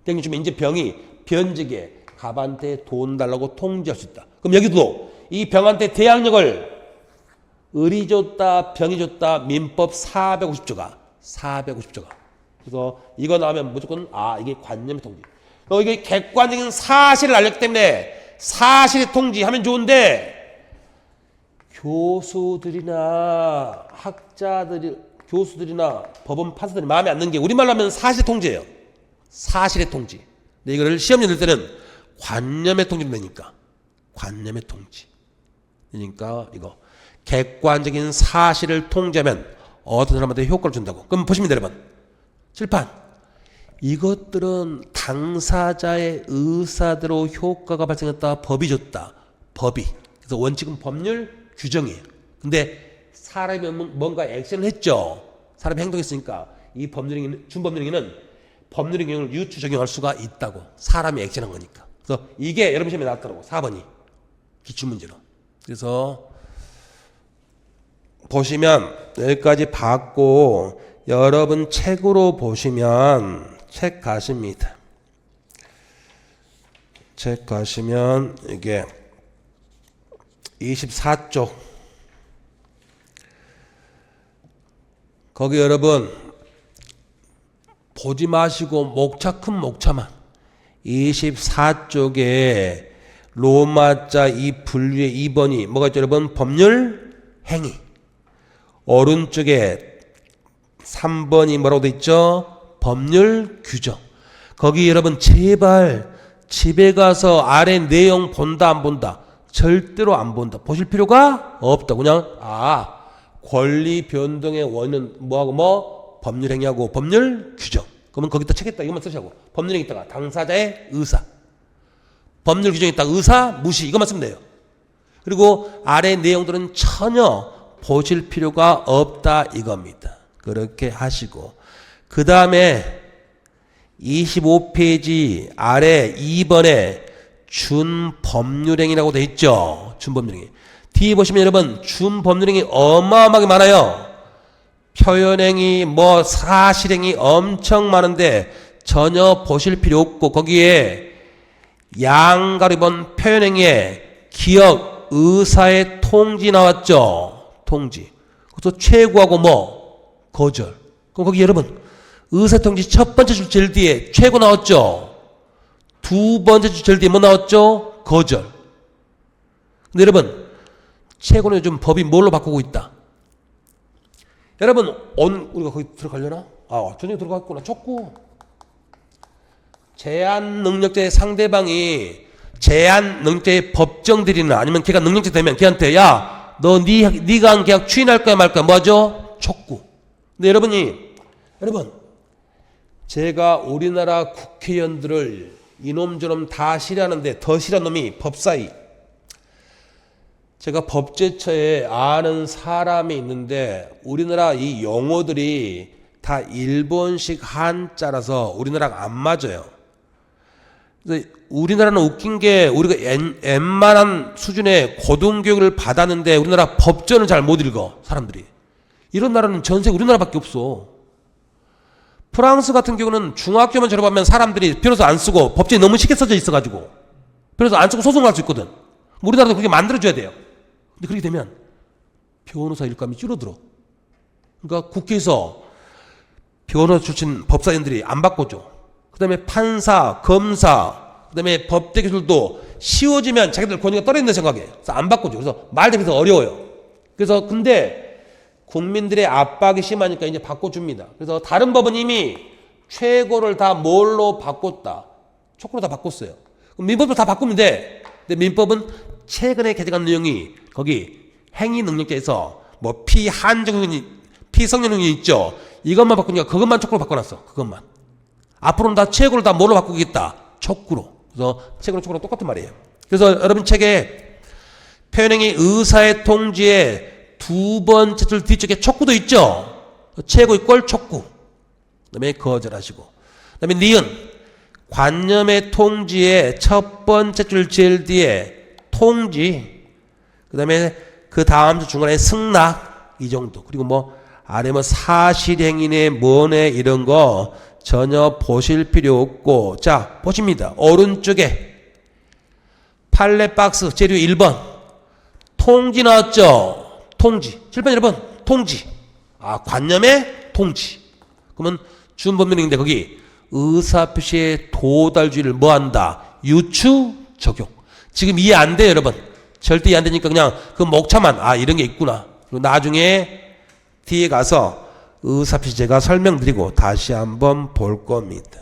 대항력 주면 이제 병이 변직에 갑한테 돈 달라고 통지할 수 있다. 그럼 여기도 이 병한테 대항력을 을이 줬다 병이 줬다 민법 450조가 그래서 이거 나오면 무조건 이게 관념의 통지. 이게 객관적인 사실을 알렸기 때문에 사실의 통지하면 좋은데 교수들이나 법원 판사들이 마음에 안 드는 게 우리말로 하면 사실의 통지예요. 사실의 통지. 근데 이거를 시험 낼 때는 관념의 통지를 내니까 관념의 통지. 그러니까 이거 객관적인 사실을 통지하면 어떤 사람한테 효과를 준다고. 그럼 보시면 여러분 칠판 이것들은 당사자의 의사대로 효과가 발생했다. 법이 줬다. 법이. 그래서 원칙은 법률 규정이에요. 근데 사람이 뭔가 액션을 했죠. 사람이 행동했으니까 이 법률행위, 준법률행위는 법률행위를 유추 적용할 수가 있다고. 사람이 액션한 거니까. 그래서 이게 여러분 시험에 나왔더라고. 4번이 기출문제로. 그래서 보시면 여기까지 봤고 여러분 책으로 보시면 책 가십니다. 책 가시면 이게 24쪽 거기 여러분 보지 마시고 목차 큰 목차만 24쪽에 로마자 이 분류의 2번이 뭐가 있죠 여러분? 법률 행위. 오른쪽에 3번이 뭐라고 돼 있죠? 법률 규정. 거기 여러분 제발 집에 가서 아래 내용 본다 안 본다? 절대로 안 본다. 보실 필요가 없다. 그냥 권리 변동의 원인은 뭐하고 뭐? 법률 행위하고 법률 규정. 그러면 거기다 책에다 이것만 쓰시고 법률 행위 있다가 당사자의 의사. 법률 규정이 있다가 의사 무시 이것만 쓰면 돼요. 그리고 아래 내용들은 전혀 보실 필요가 없다 이겁니다. 그렇게 하시고 그 다음에 25페이지 아래 2번에 준법률행위라고 돼 있죠. 준법률행위. 뒤에 보시면 여러분 준법률행위 어마어마하게 많아요. 표현행위 뭐 사실행위 엄청 많은데 전혀 보실 필요 없고 거기에 양가로 본 표현행위에 기억 의사의 통지 나왔죠. 통지. 그래서 최고하고 뭐 거절. 그럼 거기 여러분 의사통지 첫 번째 줄 제일 뒤에 최고 나왔죠. 두 번째 줄 제일 뒤에 뭐 나왔죠? 거절. 근데 여러분 최고는 요즘 법이 뭘로 바꾸고 있다? 여러분 우리가 거기 들어가려나? 전혀 들어갔구나. 촉구. 제한 능력자의 상대방이 제한 능력자의 법정들이나 아니면 걔가 능력자 되면 걔한테 야 너 네가 한 계약 추인할 거야 말 거야 뭐죠? 촉구. 근데 여러분 제가 우리나라 국회의원들을 이놈저놈 다 싫어하는데 더 싫어하는 놈이 법사위. 제가 법제처에 아는 사람이 있는데 우리나라 이 용어들이 다 일본식 한자라서 우리나라가 안 맞아요. 그래서 우리나라는 웃긴 게 우리가 웬만한 수준의 고등교육을 받았는데 우리나라 법전을 잘 못 읽어 사람들이. 이런 나라는 전 세계 우리나라밖에 없어. 프랑스 같은 경우는 중학교만 졸업하면 사람들이 변호사 안 쓰고 법전이 너무 쉽게 써져 있어가지고 변호사 안 쓰고 소송할 수 있거든. 우리나라도 그렇게 만들어줘야 돼요. 근데 그렇게 되면 변호사 일감이 줄어들어. 그러니까 국회에서 변호사 출신 법사위원들이 안 바꿔줘. 그 다음에 판사, 검사, 그 다음에 법대기술도 쉬워지면 자기들 권위가 떨어진다 생각해. 그래서 안 바꿔줘. 그래서 말대로 어려워요. 그래서 근데 국민들의 압박이 심하니까 이제 바꿔줍니다. 그래서 다른 법은 이미 최고를 다 뭘로 바꿨다. 촉구로 다 바꿨어요. 그럼 민법도 다 바꾸면 돼. 근데 민법은 최근에 개정한 내용이 거기 행위 능력자에서 뭐 피한정형이 피성년형이 있죠. 이것만 바꾸니까 그것만 촉구로 바꿔놨어. 그것만. 앞으로는 다 최고를 다 뭘로 바꾸겠다. 촉구로. 그래서 최고로 똑같은 말이에요. 그래서 여러분 책에 표현행위 의사의 통지에 두 번째 줄 뒤쪽에 촉구도 있죠. 최고의 꼴 촉구. 그 다음에 거절하시고. 그 다음에 니은 관념의 통지에 첫 번째 줄 제일 뒤에 통지. 그 다음에 그 다음 줄 중간에 승낙. 이 정도. 그리고 뭐 아래 뭐 사실행위네 뭐네 이런 거 전혀 보실 필요 없고. 자 보십니다. 오른쪽에 판례 박스 재료 1번 통지 나왔죠. 통지. 7번 1번 통지. 관념의 통지. 그러면 준법률인데 거기 의사표시의 도달주의를 뭐한다? 유추 적용. 지금 이해 안 돼요 여러분. 절대 이해 안 되니까 그냥 그 목차만 이런 게 있구나. 그리고 나중에 뒤에 가서 의사표시 제가 설명드리고 다시 한번 볼 겁니다.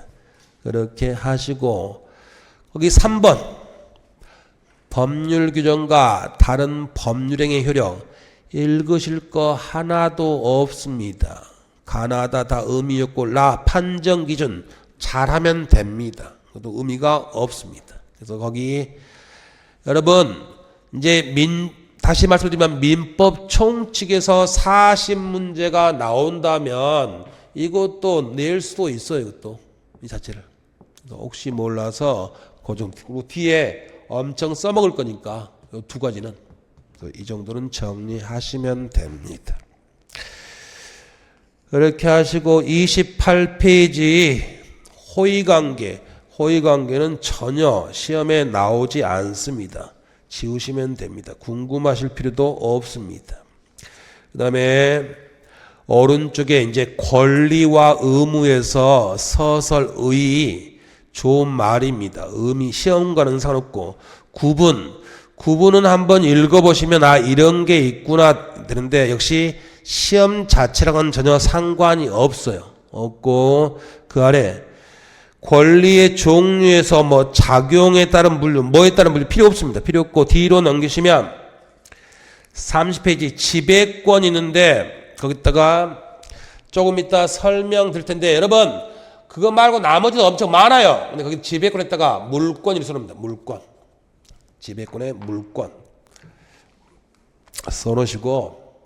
그렇게 하시고 거기 3번 법률 규정과 다른 법률행위 효력 읽으실 거 하나도 없습니다. 가나다 다 의미 없고 라 판정 기준 잘하면 됩니다. 그것도 의미가 없습니다. 그래서 거기 여러분 이제 다시 말씀드리면 민법 총칙에서 40문제가 나온다면 이것도 낼 수도 있어요. 이것도 이 자체를. 혹시 몰라서 고정. 그리고 뒤에 엄청 써먹을 거니까 이 두 가지는 이 정도는 정리하시면 됩니다. 그렇게 하시고 28페이지 호의관계. 호의관계는 전혀 시험에 나오지 않습니다. 지우시면 됩니다. 궁금하실 필요도 없습니다. 그 다음에 오른쪽에 이제 권리와 의무에서 서설의 좋은 말입니다. 의미 시험과는 상관없고 구분은 한번 읽어보시면 아 이런 게 있구나 되는데 역시 시험 자체랑은 전혀 상관이 없어요. 없고 그 아래 권리의 종류에서 뭐 작용에 따른 분류, 뭐에 따른 분류 필요 없습니다. 필요 없고 뒤로 넘기시면 30페이지 지배권 있는데 거기다가 조금 이따 설명 드릴 텐데 여러분 그거 말고 나머지도 엄청 많아요. 근데 거기 지배권에다가 물권이 써놓습니다. 물권. 지배권의 물권. 써놓으시고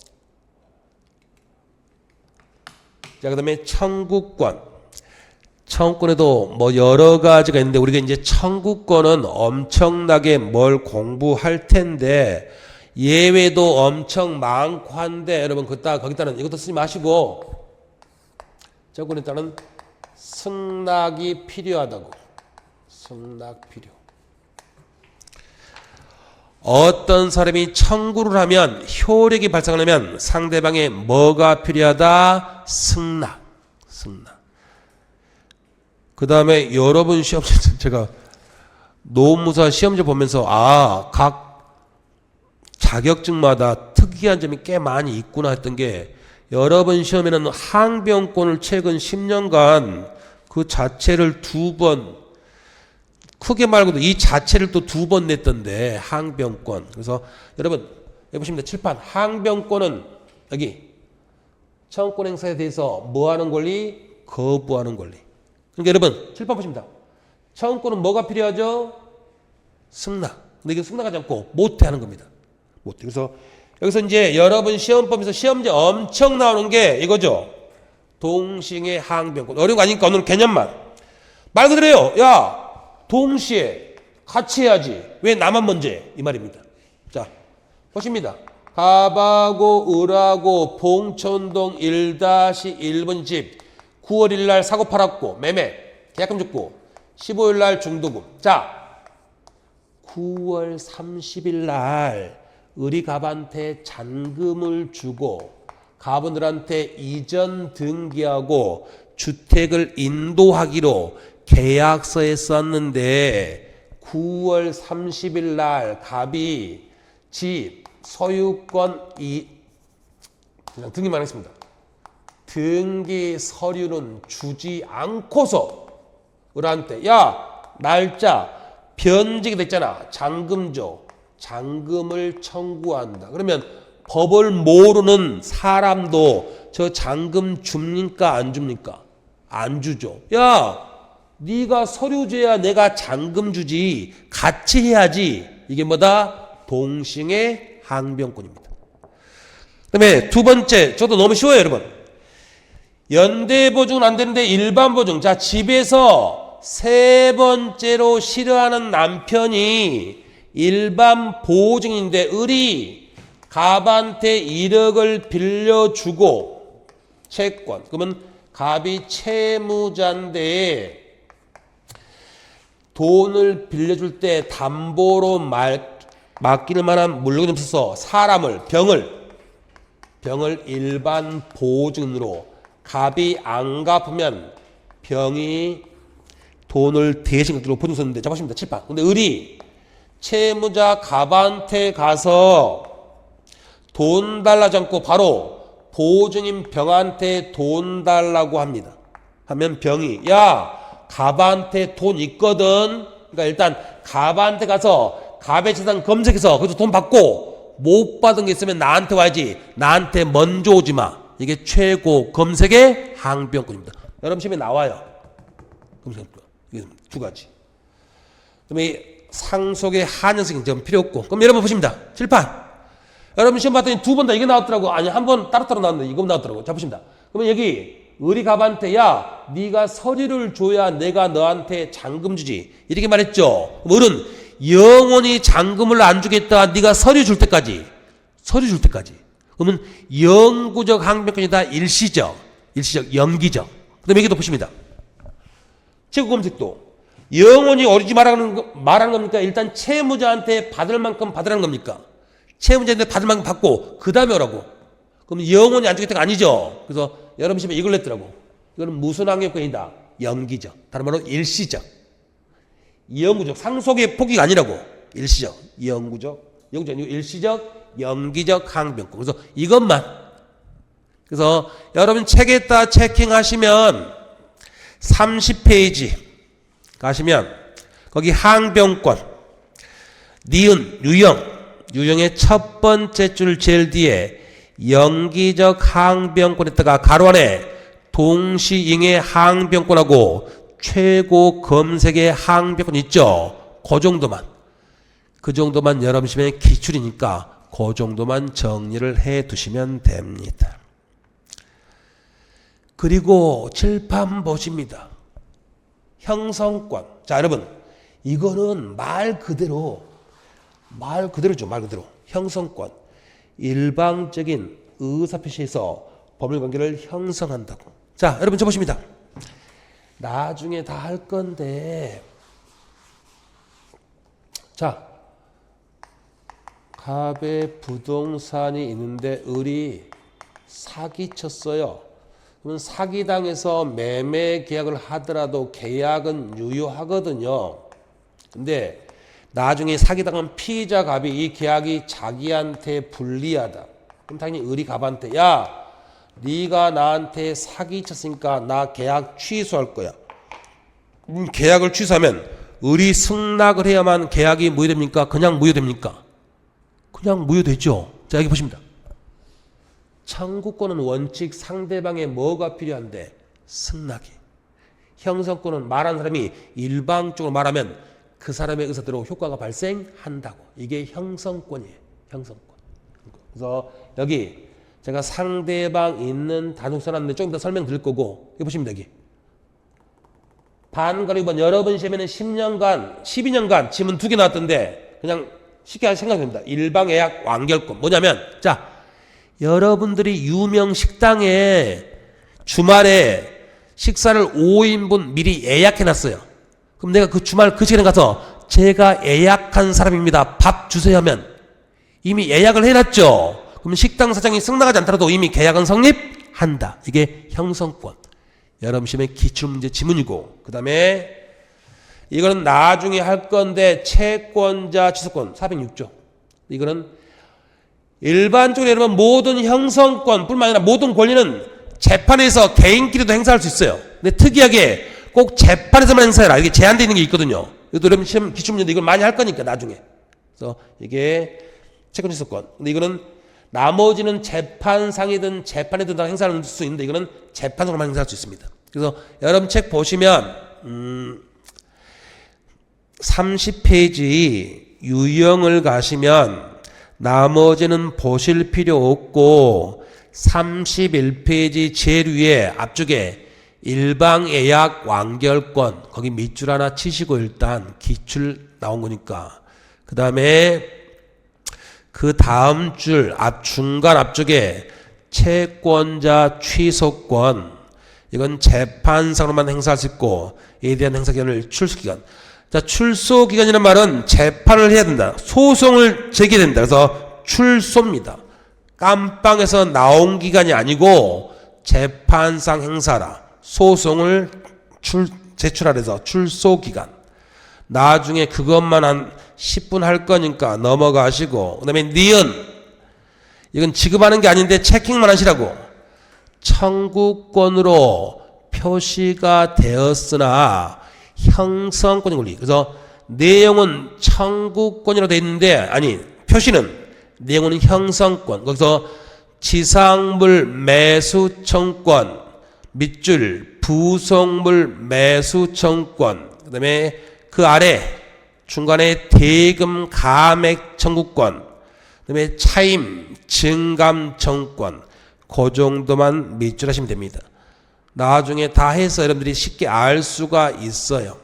자 그다음에 청구권. 청구권에도 뭐 여러 가지가 있는데 우리가 이제 청구권은 엄청나게 뭘 공부할 텐데 예외도 엄청 많고 한데 여러분 거기다는 이것도 쓰지 마시고 청구권에 따른 승낙이 필요하다고. 승낙 필요. 어떤 사람이 청구를 하면 효력이 발생하려면 상대방의 뭐가 필요하다? 승낙. 그 다음에 여러분 시험지 제가 노무사 시험지 보면서 각 자격증마다 특이한 점이 꽤 많이 있구나 했던 게 여러분 시험에는 항변권을 최근 10년간 그 자체를 2번 크게 말고도 이 자체를 또 2번 냈던데 항변권. 그래서 여러분 여기 보시면 칠판 항변권은 여기 청구권 행사에 대해서 뭐하는 권리? 거부하는 권리. 그러니까 여러분 칠판 보십니다. 청구권은 뭐가 필요하죠? 승낙. 근데 이게 승낙하지 않고 못해 하는 겁니다. 못해. 그래서 여기서 이제 여러분 시험법에서 시험제 엄청 나오는 게 이거죠. 동시에 항변권. 어려운 거 아니니까 오늘 개념만. 말 그대로요. 야 동시에 같이 해야지. 왜 나만 먼저 해? 이 말입니다. 자 보십니다. 갑하고 을하고 봉천동 1-1번 집 9월 1일 날 사고 팔았고 매매 계약금 줬고 15일 날 중도금. 자 9월 30일 날 을이 갑한테 잔금을 주고 갑은들한테 이전 등기하고 주택을 인도하기로 계약서에 썼는데 9월 30일 날 갑이 집 소유권 그냥 등기만 했습니다. 등기 서류는 주지 않고서 을한테 야 날짜 변직이 됐잖아. 잔금 줘. 잔금을 청구한다. 그러면 법을 모르는 사람도 저 잔금 줍니까 안 줍니까? 안 주죠. 야 네가 서류 줘야 내가 잔금 주지. 같이 해야지. 이게 뭐다? 동시의 항변권입니다. 그 다음에 두 번째 저도 너무 쉬워요 여러분. 연대보증은 안 되는데 일반보증. 자 집에서 세 번째로 싫어하는 남편이 일반 보증인데 을이 갑한테 1억을 빌려주고 채권. 그러면 갑이 채무자인데 돈을 빌려줄 때 담보로 맡길 만한 물건이 없어서 사람을 병을 일반 보증으로 갑이 안 갚으면 병이 돈을 대신 갖도록 보증 썼는데 자 보십니다. 칠판. 근데 을이 채무자 갑한테 가서 돈 달라지 않고 바로 보증인 병한테 돈 달라고 합니다. 하면 병이 야 갑한테 돈 있거든. 그러니까 일단 갑한테 가서 갑의 재산 검색해서 거기서 돈 받고 못 받은 게 있으면 나한테 와야지. 나한테 먼저 오지 마. 이게 최고 검색의 항변권입니다. 여러분 시험에 나와요. 검색권. 이게 두 가지. 그다음에 상속의 한정성이 좀 필요 없고. 그럼 여러분 보십니다. 칠판. 여러분 시험 봤더니 2번 다 이게 나왔더라고. 아니 한 번 따로따로 나왔는데 이거 나왔더라고. 자 보십니다. 그러면 여기 의리갑한테 야 네가 서류를 줘야 내가 너한테 잔금 주지 이렇게 말했죠. 을은 영원히 잔금을 안 주겠다. 네가 서류 줄 때까지. 그러면 영구적 항변권이다. 일시적, 연기적. 그 다음에 여기도 보십니다. 채권검색도 영원히 어리지 말하는 겁니까? 일단 채무자한테 받을 만큼 받으라는 겁니까? 채무자한테 받을 만큼 받고 그 다음에 오라고. 그럼 영원히 안 주겠다가 아니죠. 그래서 여러분 시험에 이걸 냈더라고. 이거는 무슨 항변권이다? 연기적. 다른 말로 일시적. 영구적. 상속의 포기가 아니라고. 일시적. 영구적. 영구적 아니고 일시적, 연기적 항변권. 그래서 이것만. 그래서 여러분 책에다 체킹하시면 30페이지 가시면 거기 항변권, 니은, 유형의 첫 번째 줄 제일 뒤에 연기적 항변권에다가 가로 안에 동시잉의 항변권하고 최고 검색의 항변권 있죠. 그 정도만 여러분 시험에 기출이니까 그 정도만 정리를 해 두시면 됩니다. 그리고 칠판 보십니다. 형성권. 자, 여러분, 이거는 말 그대로죠. 형성권. 일방적인 의사표시에서 법률관계를 형성한다고. 자, 여러분 저 보십니다. 나중에 다 할 건데, 자, 갑에 부동산이 있는데 을이 사기쳤어요. 그러면 사기당해서 매매 계약을 하더라도 계약은 유효하거든요. 근데 나중에 사기당한 피의자 갑이 이 계약이 자기한테 불리하다. 그럼 당연히 을이 갑한테 야 네가 나한테 사기쳤으니까 나 계약 취소할 거야. 계약을 취소하면 을이 승낙을 해야만 계약이 무효됩니까? 그냥 무효됩니까? 그냥 무효되죠. 자 여기 보십니다. 청구권은 원칙 상대방의 뭐가 필요한데? 승낙이. 형성권은 말하는 사람이 일방적으로 말하면 그 사람의 의사대로 효과가 발생한다고. 이게 형성권이에요. 형성권. 그래서 여기 제가 상대방 있는 단속 써놨는데 조금 더 설명드릴 거고 여기 보시면 여기 반가리번 여러분 시험에는 10년간 12년간 지문 2개 나왔던데 그냥 쉽게 생각됩니다. 일방예약 완결권 뭐냐면 자 여러분들이 유명 식당에 주말에 식사를 5인분 미리 예약해놨어요. 그럼 내가 그 주말 그 시간에 가서 제가 예약한 사람입니다. 밥 주세요 하면 이미 예약을 해놨죠. 그럼 식당 사장이 승낙하지 않더라도 이미 계약은 성립한다. 이게 형성권. 여러분 시험의 기출문제 지문이고 그 다음에 이거는 나중에 할 건데 채권자 취소권 406조. 이거는 일반적으로 여러분 모든 형성권 뿐만 아니라 모든 권리는 재판에서 개인끼리도 행사할 수 있어요. 근데 특이하게 꼭 재판에서만 행사해라. 이게 제한되어 있는 게 있거든요. 이것도 여러분 시험 기출문제인데 이걸 많이 할 거니까 나중에. 그래서 이게 채권 취소권. 근데 이거는 나머지는 재판상이든 재판에든 다 행사할 수 있는데 이거는 재판상으로만 행사할 수 있습니다. 그래서 여러분 책 보시면 30페이지 유형을 가시면 나머지는 보실 필요 없고 31페이지 제일 위에 앞쪽에 일방예약 완결권 거기 밑줄 하나 치시고 일단 기출 나온 거니까 그 다음에 그 다음 줄 중간 앞쪽에 채권자 취소권 이건 재판상으로만 행사할 수 있고 이에 대한 행사기간을 출소기간. 자, 출소기간이라는 말은 재판을 해야 된다. 소송을 제기해야 된다. 그래서 출소입니다. 깜빵에서 나온 기간이 아니고 재판상 행사라. 소송을 제출하라 해서 출소기간. 나중에 그것만 한 10분 할 거니까 넘어가시고 그 다음에 니은 이건 지급하는 게 아닌데 체킹만 하시라고. 청구권으로 표시가 되었으나 형성권의 권리. 그래서 내용은 청구권이라고 되어 있는데 아니 표시는 내용은 형성권. 거기서 지상물 매수청권 밑줄 부속물 매수청권 그 다음에 그 아래 중간에 대금 감액 청구권 그다음에 차임, 증감, 정권 그 정도만 밑줄 하시면 됩니다. 나중에 다 해서 여러분들이 쉽게 알 수가 있어요.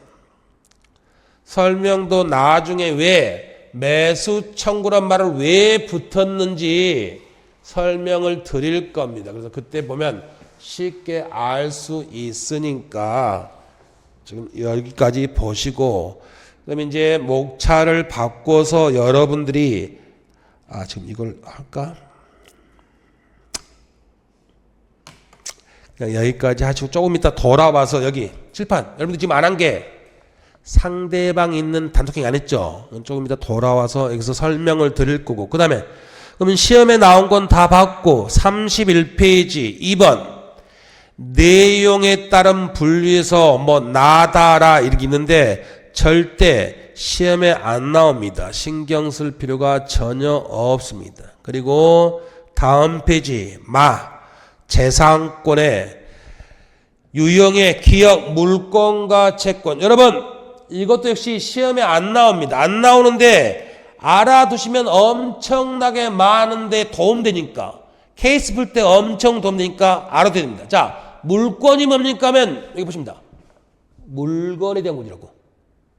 설명도 나중에 왜 매수 청구란 말을 왜 붙었는지 설명을 드릴 겁니다. 그래서 그때 보면 쉽게 알 수 있으니까 지금 여기까지 보시고, 그다음에 이제 목차를 바꿔서 여러분들이 지금 이걸 할까? 그냥 여기까지 하시고 조금 이따 돌아와서 여기 칠판 여러분들 지금 안 한 게 상대방 있는 단톡행 안 했죠? 조금 이따 돌아와서 여기서 설명을 드릴 거고, 그 다음에 그러면 시험에 나온 건 다 봤고 31페이지 2번 내용에 따른 분류에서 뭐 나다라 이렇게 있는데 절대 시험에 안 나옵니다. 신경 쓸 필요가 전혀 없습니다. 그리고 다음 페이지 재산권의 유형의 기억, 물권과 채권. 여러분 이것도 역시 시험에 안 나옵니다. 안 나오는데 알아두시면 엄청나게 많은데 도움되니까, 케이스 풀 때 엄청 도움되니까 알아둬야 됩니다. 자, 물권이 뭡니까 하면 여기 보십니다. 물건에 대한 권리라고.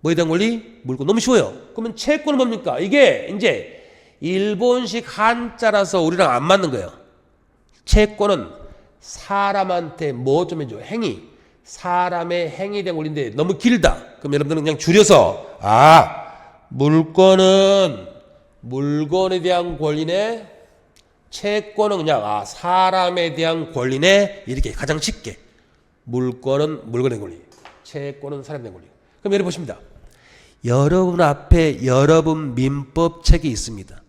뭐에 대한 권리? 물권. 너무 쉬워요. 그러면 채권은 뭡니까? 이게 이제 일본식 한자라서 우리랑 안 맞는 거예요. 채권은 사람한테 뭐 좀 해줘. 행위. 사람의 행위에 대한 권리인데 너무 길다. 그럼 여러분들은 그냥 줄여서 물권은 물건에 대한 권리네, 채권은 그냥 사람에 대한 권리네, 이렇게 가장 쉽게. 물권은 물건의 권리, 채권은 사람에 대한 권리. 그럼 여러분 보십니다. 여러분 앞에 여러분 민법책이 있습니다.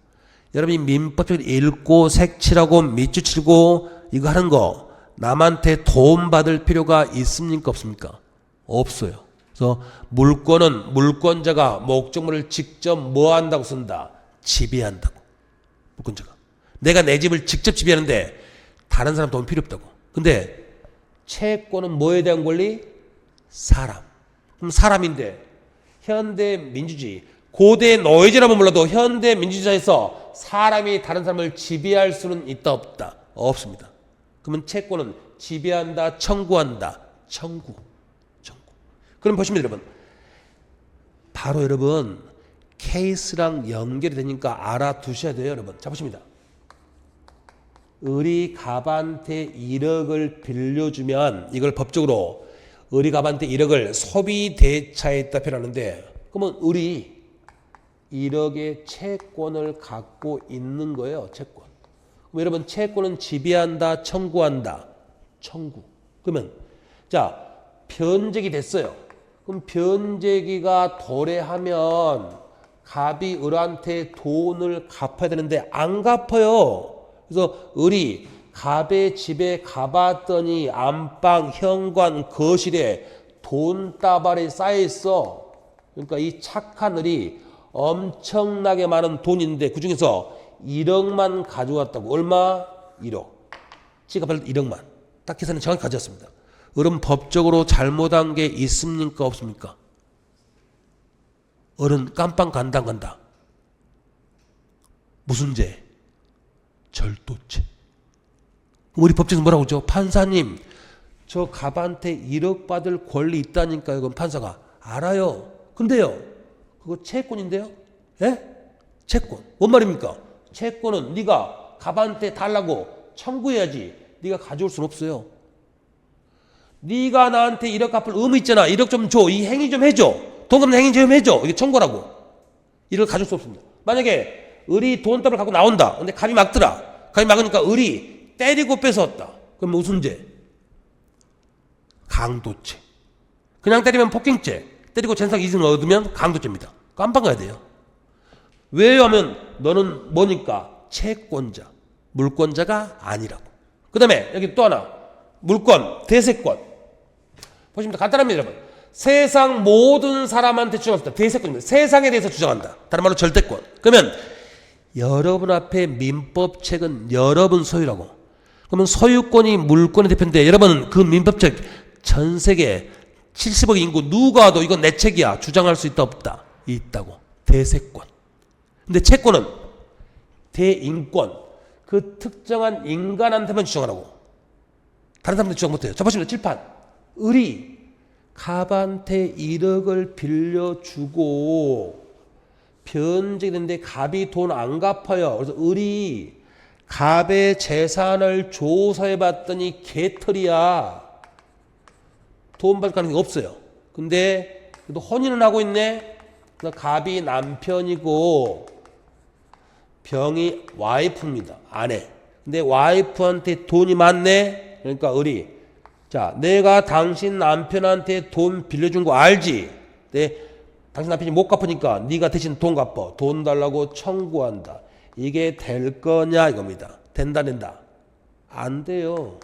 여러분이 민법책을 읽고 색칠하고 밑줄 치고 이거 하는 거 남한테 도움받을 필요가 있습니까 없습니까? 없어요. 그래서 물권은 물권자가 목적물을 직접 뭐 한다고 쓴다? 지배한다고. 물권자가. 내가 내 집을 직접 지배하는데 다른 사람 도움 필요 없다고. 근데 채권은 뭐에 대한 권리? 사람. 그럼 사람인데 현대 민주주의, 고대 노예제라면 몰라도 현대 민주주의에서 사람이 다른 사람을 지배할 수는 있다 없다? 없습니다. 그러면 채권은 지배한다, 청구한다. 청구. 그럼 보시면 여러분, 바로 여러분 케이스랑 연결이 되니까 알아두셔야 돼요. 여러분 자 보십니다. 을이 갑한테 1억을 빌려주면 이걸 법적으로 을이 갑한테 1억을 소비대차에다 표현하는데, 그러면 을이 1억의 채권을 갖고 있는 거예요. 채권. 그럼 여러분 채권은 지배한다, 청구한다. 청구. 그러면 자 변제기 됐어요. 그럼 변제기가 도래하면 갑이 을한테 돈을 갚아야 되는데 안 갚아요. 그래서 을이 갑의 집에 가봤더니 안방, 현관, 거실에 돈다발이 쌓여있어. 그러니까 이 착한 을이 엄청나게 많은 돈이 있는데 그 중에서 1억만 가져왔다고. 얼마? 1억. 지가 받을 1억만. 딱 계산은 정확히 가져왔습니다. 을은 법적으로 잘못한 게 있습니까 없습니까? 을은 깜빵 간다 안 간다? 무슨 죄? 절도죄. 우리 법정에서 뭐라고 그러죠? 판사님 저 갑한테 1억 받을 권리 있다니까요. 그럼 판사가 알아요. 근데요 그거 채권인데요? 예? 채권. 뭔 말입니까? 채권은 네가 갑한테 달라고 청구해야지 네가 가져올 수는 없어요. 네가 나한테 1억 갚을 의무 있잖아. 1억 좀 줘. 이 행위 좀 해줘. 돈 갚는 행위 좀 해줘. 이게 청구라고. 이를 가질 수 없습니다. 만약에 을이 돈답을 갖고 나온다. 근데 갑이 막더라. 갑이 막으니까 을이 때리고 뺏어왔다. 그럼 무슨 죄? 강도죄. 그냥 때리면 폭행죄. 때리고 전상 이승을 얻으면 강도죄입니다. 깜빵 가야 돼요. 왜요 하면 너는 뭐니까? 채권자. 물권자가 아니라고. 그 다음에 여기 또 하나. 물권, 대세권. 보시면 간단합니다, 여러분. 세상 모든 사람한테 주장합니다. 대세권입니다. 세상에 대해서 주장한다. 다른 말로 절대권. 그러면 여러분 앞에 민법책은 여러분 소유라고. 그러면 소유권이 물권의 대표인데 여러분은 그 민법책 전 세계 70억 인구 누가 와도 이건 내 책이야 주장할 수 있다 없다? 있다고. 대세권. 근데 채권은 대인권. 그 특정한 인간한테만 주장하라고. 다른 사람들 주장 못해요. 자, 보시면 칠판. 을이 갑한테 1억을 빌려주고 변제가 됐는데 갑이 돈 안 갚아요. 그래서 을이 갑의 재산을 조사해 봤더니 개털이야. 돈 받을 가능성이 없어요. 근데 그래도 혼인은 하고 있네. 갑이 남편이고 병이 와이프입니다. 아내. 근데 와이프한테 돈이 많네. 그러니까 을이 자, 내가 당신 남편한테 돈 빌려준 거 알지? 네, 당신 남편이 못 갚으니까 네가 대신 돈 갚아. 돈 달라고 청구한다. 이게 될 거냐 이겁니다. 된다. 안 돼요.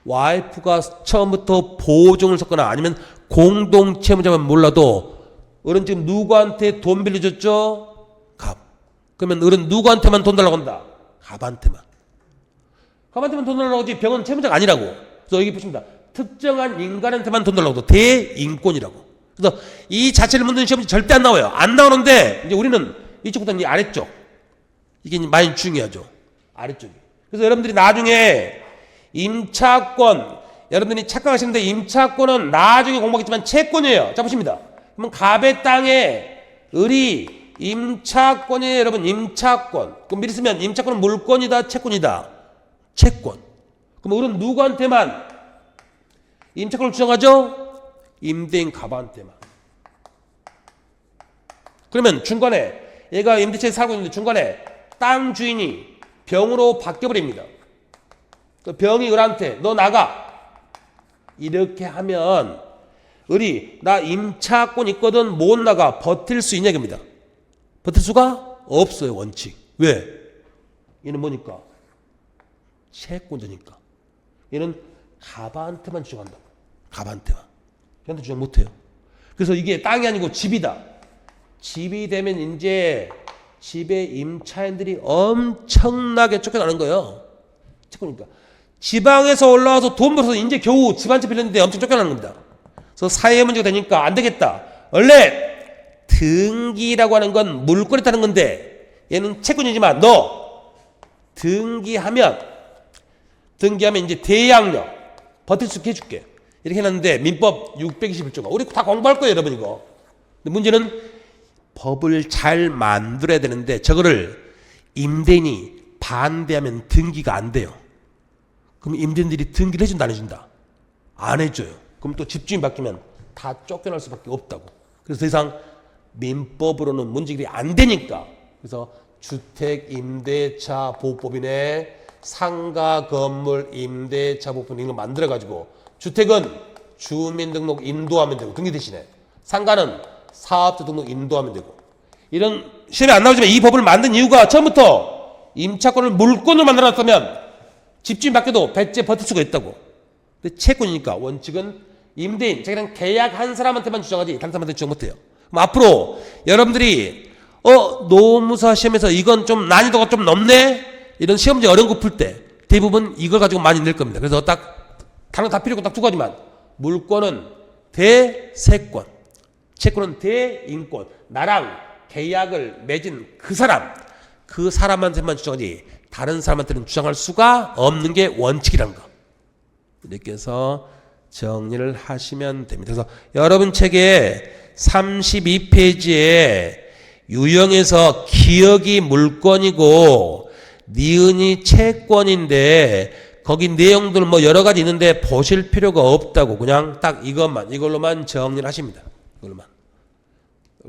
와이프가 처음부터 보증을 섰거나 아니면 공동채무자만 몰라도 을은 지금 누구한테 돈 빌려줬죠? 갑. 그러면 을은 누구한테만 돈 달라고 한다? 갑한테만. 갑한테만 돈 달라고 하지 병은 채무자가 아니라고. 그래서 여기 보십니다. 특정한 인간한테만 돈 달라고 해도 대인권이라고. 그래서 이 자체를 묻는 시험이 절대 안 나와요. 안 나오는데 이제 우리는 이쪽부터 이제 아래쪽. 이게 많이 중요하죠. 아래쪽이. 그래서 여러분들이 나중에 임차권, 여러분들이 착각하시는데 임차권은 나중에 공부하겠지만 채권이에요. 자, 보십니다. 그러면 갑의 땅에 을이 임차권이에요. 여러분, 임차권. 그럼 미리 쓰면 임차권은 물권이다, 채권이다. 채권. 그럼 을은 누구한테만 임차권을 주장하죠? 임대인 갑한테만. 그러면 중간에 얘가 임대차에 살고 있는데 중간에 땅 주인이 병으로 바뀌어버립니다. 병이 을한테 너 나가. 이렇게 하면 을이 나 임차권 있거든 못 나가. 버틸 수 있냐 이겁니다. 버틸 수가 없어요. 원칙. 왜? 얘는 뭐니까? 채권자니까. 얘는 갑한테만 주장한다. 갑한테만. 걔한테 주장 못해요. 그래서 이게 땅이 아니고 집이다. 집이 되면 이제 집의 임차인들이 엄청나게 쫓겨나는 거예요. 채권이니까. 지방에서 올라와서 돈 벌어서 이제 겨우 집 한 채 빌렸는데 엄청 쫓겨나는 겁니다. 그래서 사회 문제가 되니까 안 되겠다. 원래 등기라고 하는 건 물권이 타는 건데 얘는 채권이지만 너 등기하면 이제 대양력 버틸 수 있게 해줄게. 이렇게 해놨는데 민법 621조가 우리 다 공부할 거예요 여러분 이거. 근데 문제는 법을 잘 만들어야 되는데 저거를 임대인이 반대하면 등기가 안 돼요. 그럼 임대인들이 등기를 해준다 안 해준다? 안 해줘요. 그럼 또 집주인 바뀌면 다 쫓겨날 수밖에 없다고. 그래서 더 이상 민법으로는 문제결이 안 되니까 그래서 주택임대차 보호법이네 상가 건물 임대차 보호법 이런 거 만들어가지고 주택은 주민등록 인도하면 되고 등기 대신에 상가는 사업자 등록 인도하면 되고 이런 시험에 안 나오지만 이 법을 만든 이유가 처음부터 임차권을 물권으로 만들어놨다면 집주인 밖에도 배째 버틸 수가 있다고. 근데 채권이니까 원칙은 임대인 자기랑 계약한 사람한테만 주장하지 다른 사람한테 주장 못해요. 그럼 앞으로 여러분들이 노무사 시험에서 이건 좀 난이도가 좀 높네 이런 시험 문제 어려운 거 풀 때 대부분 이걸 가지고 많이 낼 겁니다. 그래서 딱 다른 거 다 필요 없고 딱 두 가지만 물권은 대세권 채권은 대인권. 나랑 계약을 맺은 그 사람한테만 주장하지 다른 사람한테는 주장할 수가 없는 게 원칙이라는 거. 이렇게 해서 정리를 하시면 됩니다. 그래서 여러분 책에 32페이지에 유형에서 기억이 물권이고 니은이 채권인데 거기 내용들 뭐 여러 가지 있는데 보실 필요가 없다고 그냥 딱 이걸로만 정리를 하십니다. 이걸로만.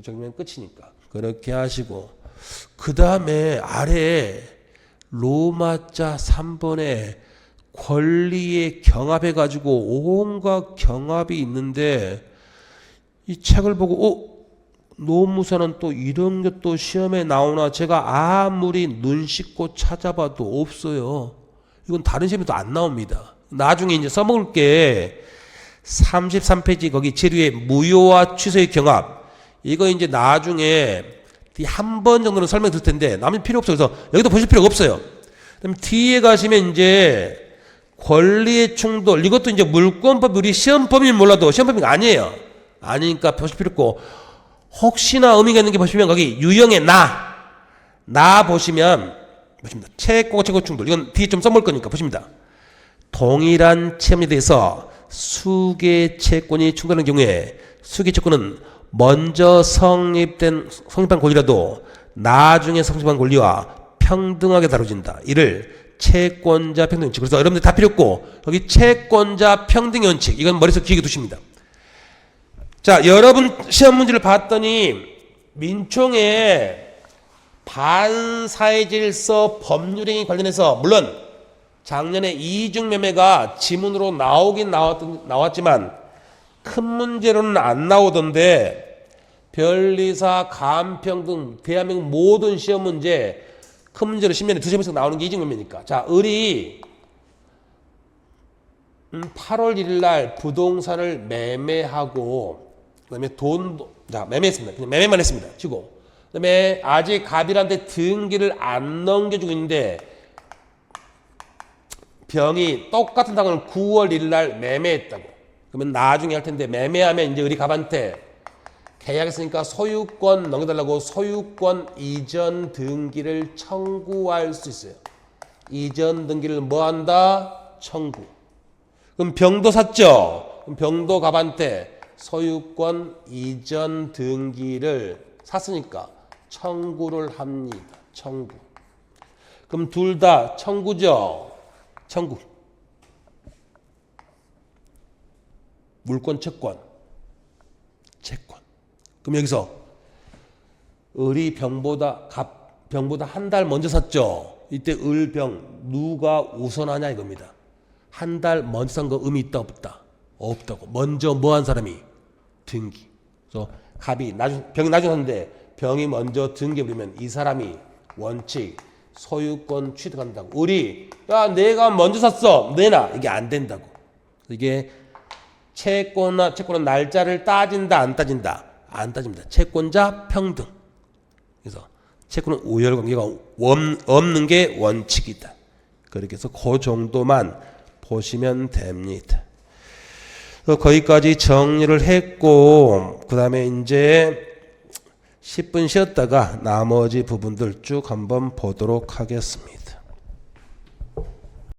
정리면 끝이니까. 그렇게 하시고 그 다음에 아래 로마자 3번에 권리에 경합해가지고 온갖 경합이 있는데 이 책을 보고 노무사는 또 이런 게 또 시험에 나오나 제가 아무리 눈 씻고 찾아봐도 없어요. 이건 다른 시험에도 안 나옵니다. 나중에 이제 써먹을 게 33페이지 거기 재료의 무효와 취소의 경합 이거 이제 나중에 한 번 정도는 설명 드릴 텐데 남은 필요 없어요. 그래서 여기도 보실 필요가 없어요. 그럼 뒤에 가시면 이제 권리의 충돌 이것도 이제 물권법 우리 시험법이면 몰라도 시험법이 아니에요. 아니니까 보실 필요 없고 혹시나 의미가 있는 게 보시면 거기 유형의 나 보시면 보십니다. 채권과 채권 충돌. 이건 뒤에 좀 써볼 거니까 보십니다. 동일한 채무에 대해서 수개 채권이 충돌하는 경우에 수개 채권은 먼저 성립한 권리라도 나중에 성립한 권리와 평등하게 다뤄진다. 이를 채권자 평등 원칙. 그래서 여러분들 다 필요 없고 여기 채권자 평등 원칙 이건 머릿속에 기억해 두십니다. 자, 여러분 시험 문제를 봤더니 민총에 반사회질서 법률행위 관련해서 물론 작년에 이중매매가 지문으로 나오긴 나왔지만 큰 문제로는 안 나오던데 변리사, 간평등, 대한민국 모든 시험 문제 큰 문제로 10년에 두세 번씩 나오는 게 이중매매니까. 자, 을이 8월 1일 날 부동산을 매매하고 그다음에 자, 매매했습니다. 그냥 매매만 했습니다. 치고. 그다음에 아직 갑일한테 등기를 안 넘겨주고 있는데 병이 똑같은 당을 9월 1일 날 매매했다고. 그러면 나중에 할 텐데 매매하면 이제 우리 갑한테 계약했으니까 소유권 넘겨달라고 소유권 이전 등기를 청구할 수 있어요. 이전 등기를 뭐 한다? 청구. 그럼 병도 샀죠? 그럼 병도 갑한테 소유권 이전 등기를 샀으니까 청구를 합니다. 청구. 그럼 둘 다 청구죠? 청구. 물권, 채권. 채권. 그럼 여기서 을이 병보다 한 달 먼저 샀죠? 이때 을, 병 누가 우선하냐 이겁니다. 한 달 먼저 산 거 의미 있다 없다? 없다고. 먼저 뭐 한 사람이? 등기. 그래서 병이 나중에 샀는데 병이 먼저 등기해버리면 이 사람이 원칙 소유권 취득한다고. 을이 야 내가 먼저 샀어 내놔. 이게 안 된다고. 이게 채권은 날짜를 따진다 안 따진다? 안 따집니다. 채권자 평등. 그래서 채권은 우열관계가 없는 게 원칙이다. 그렇게 해서 그 정도만 보시면 됩니다. 거기까지 정리를 했고 그 다음에 이제 10분 쉬었다가 나머지 부분들 쭉 한번 보도록 하겠습니다.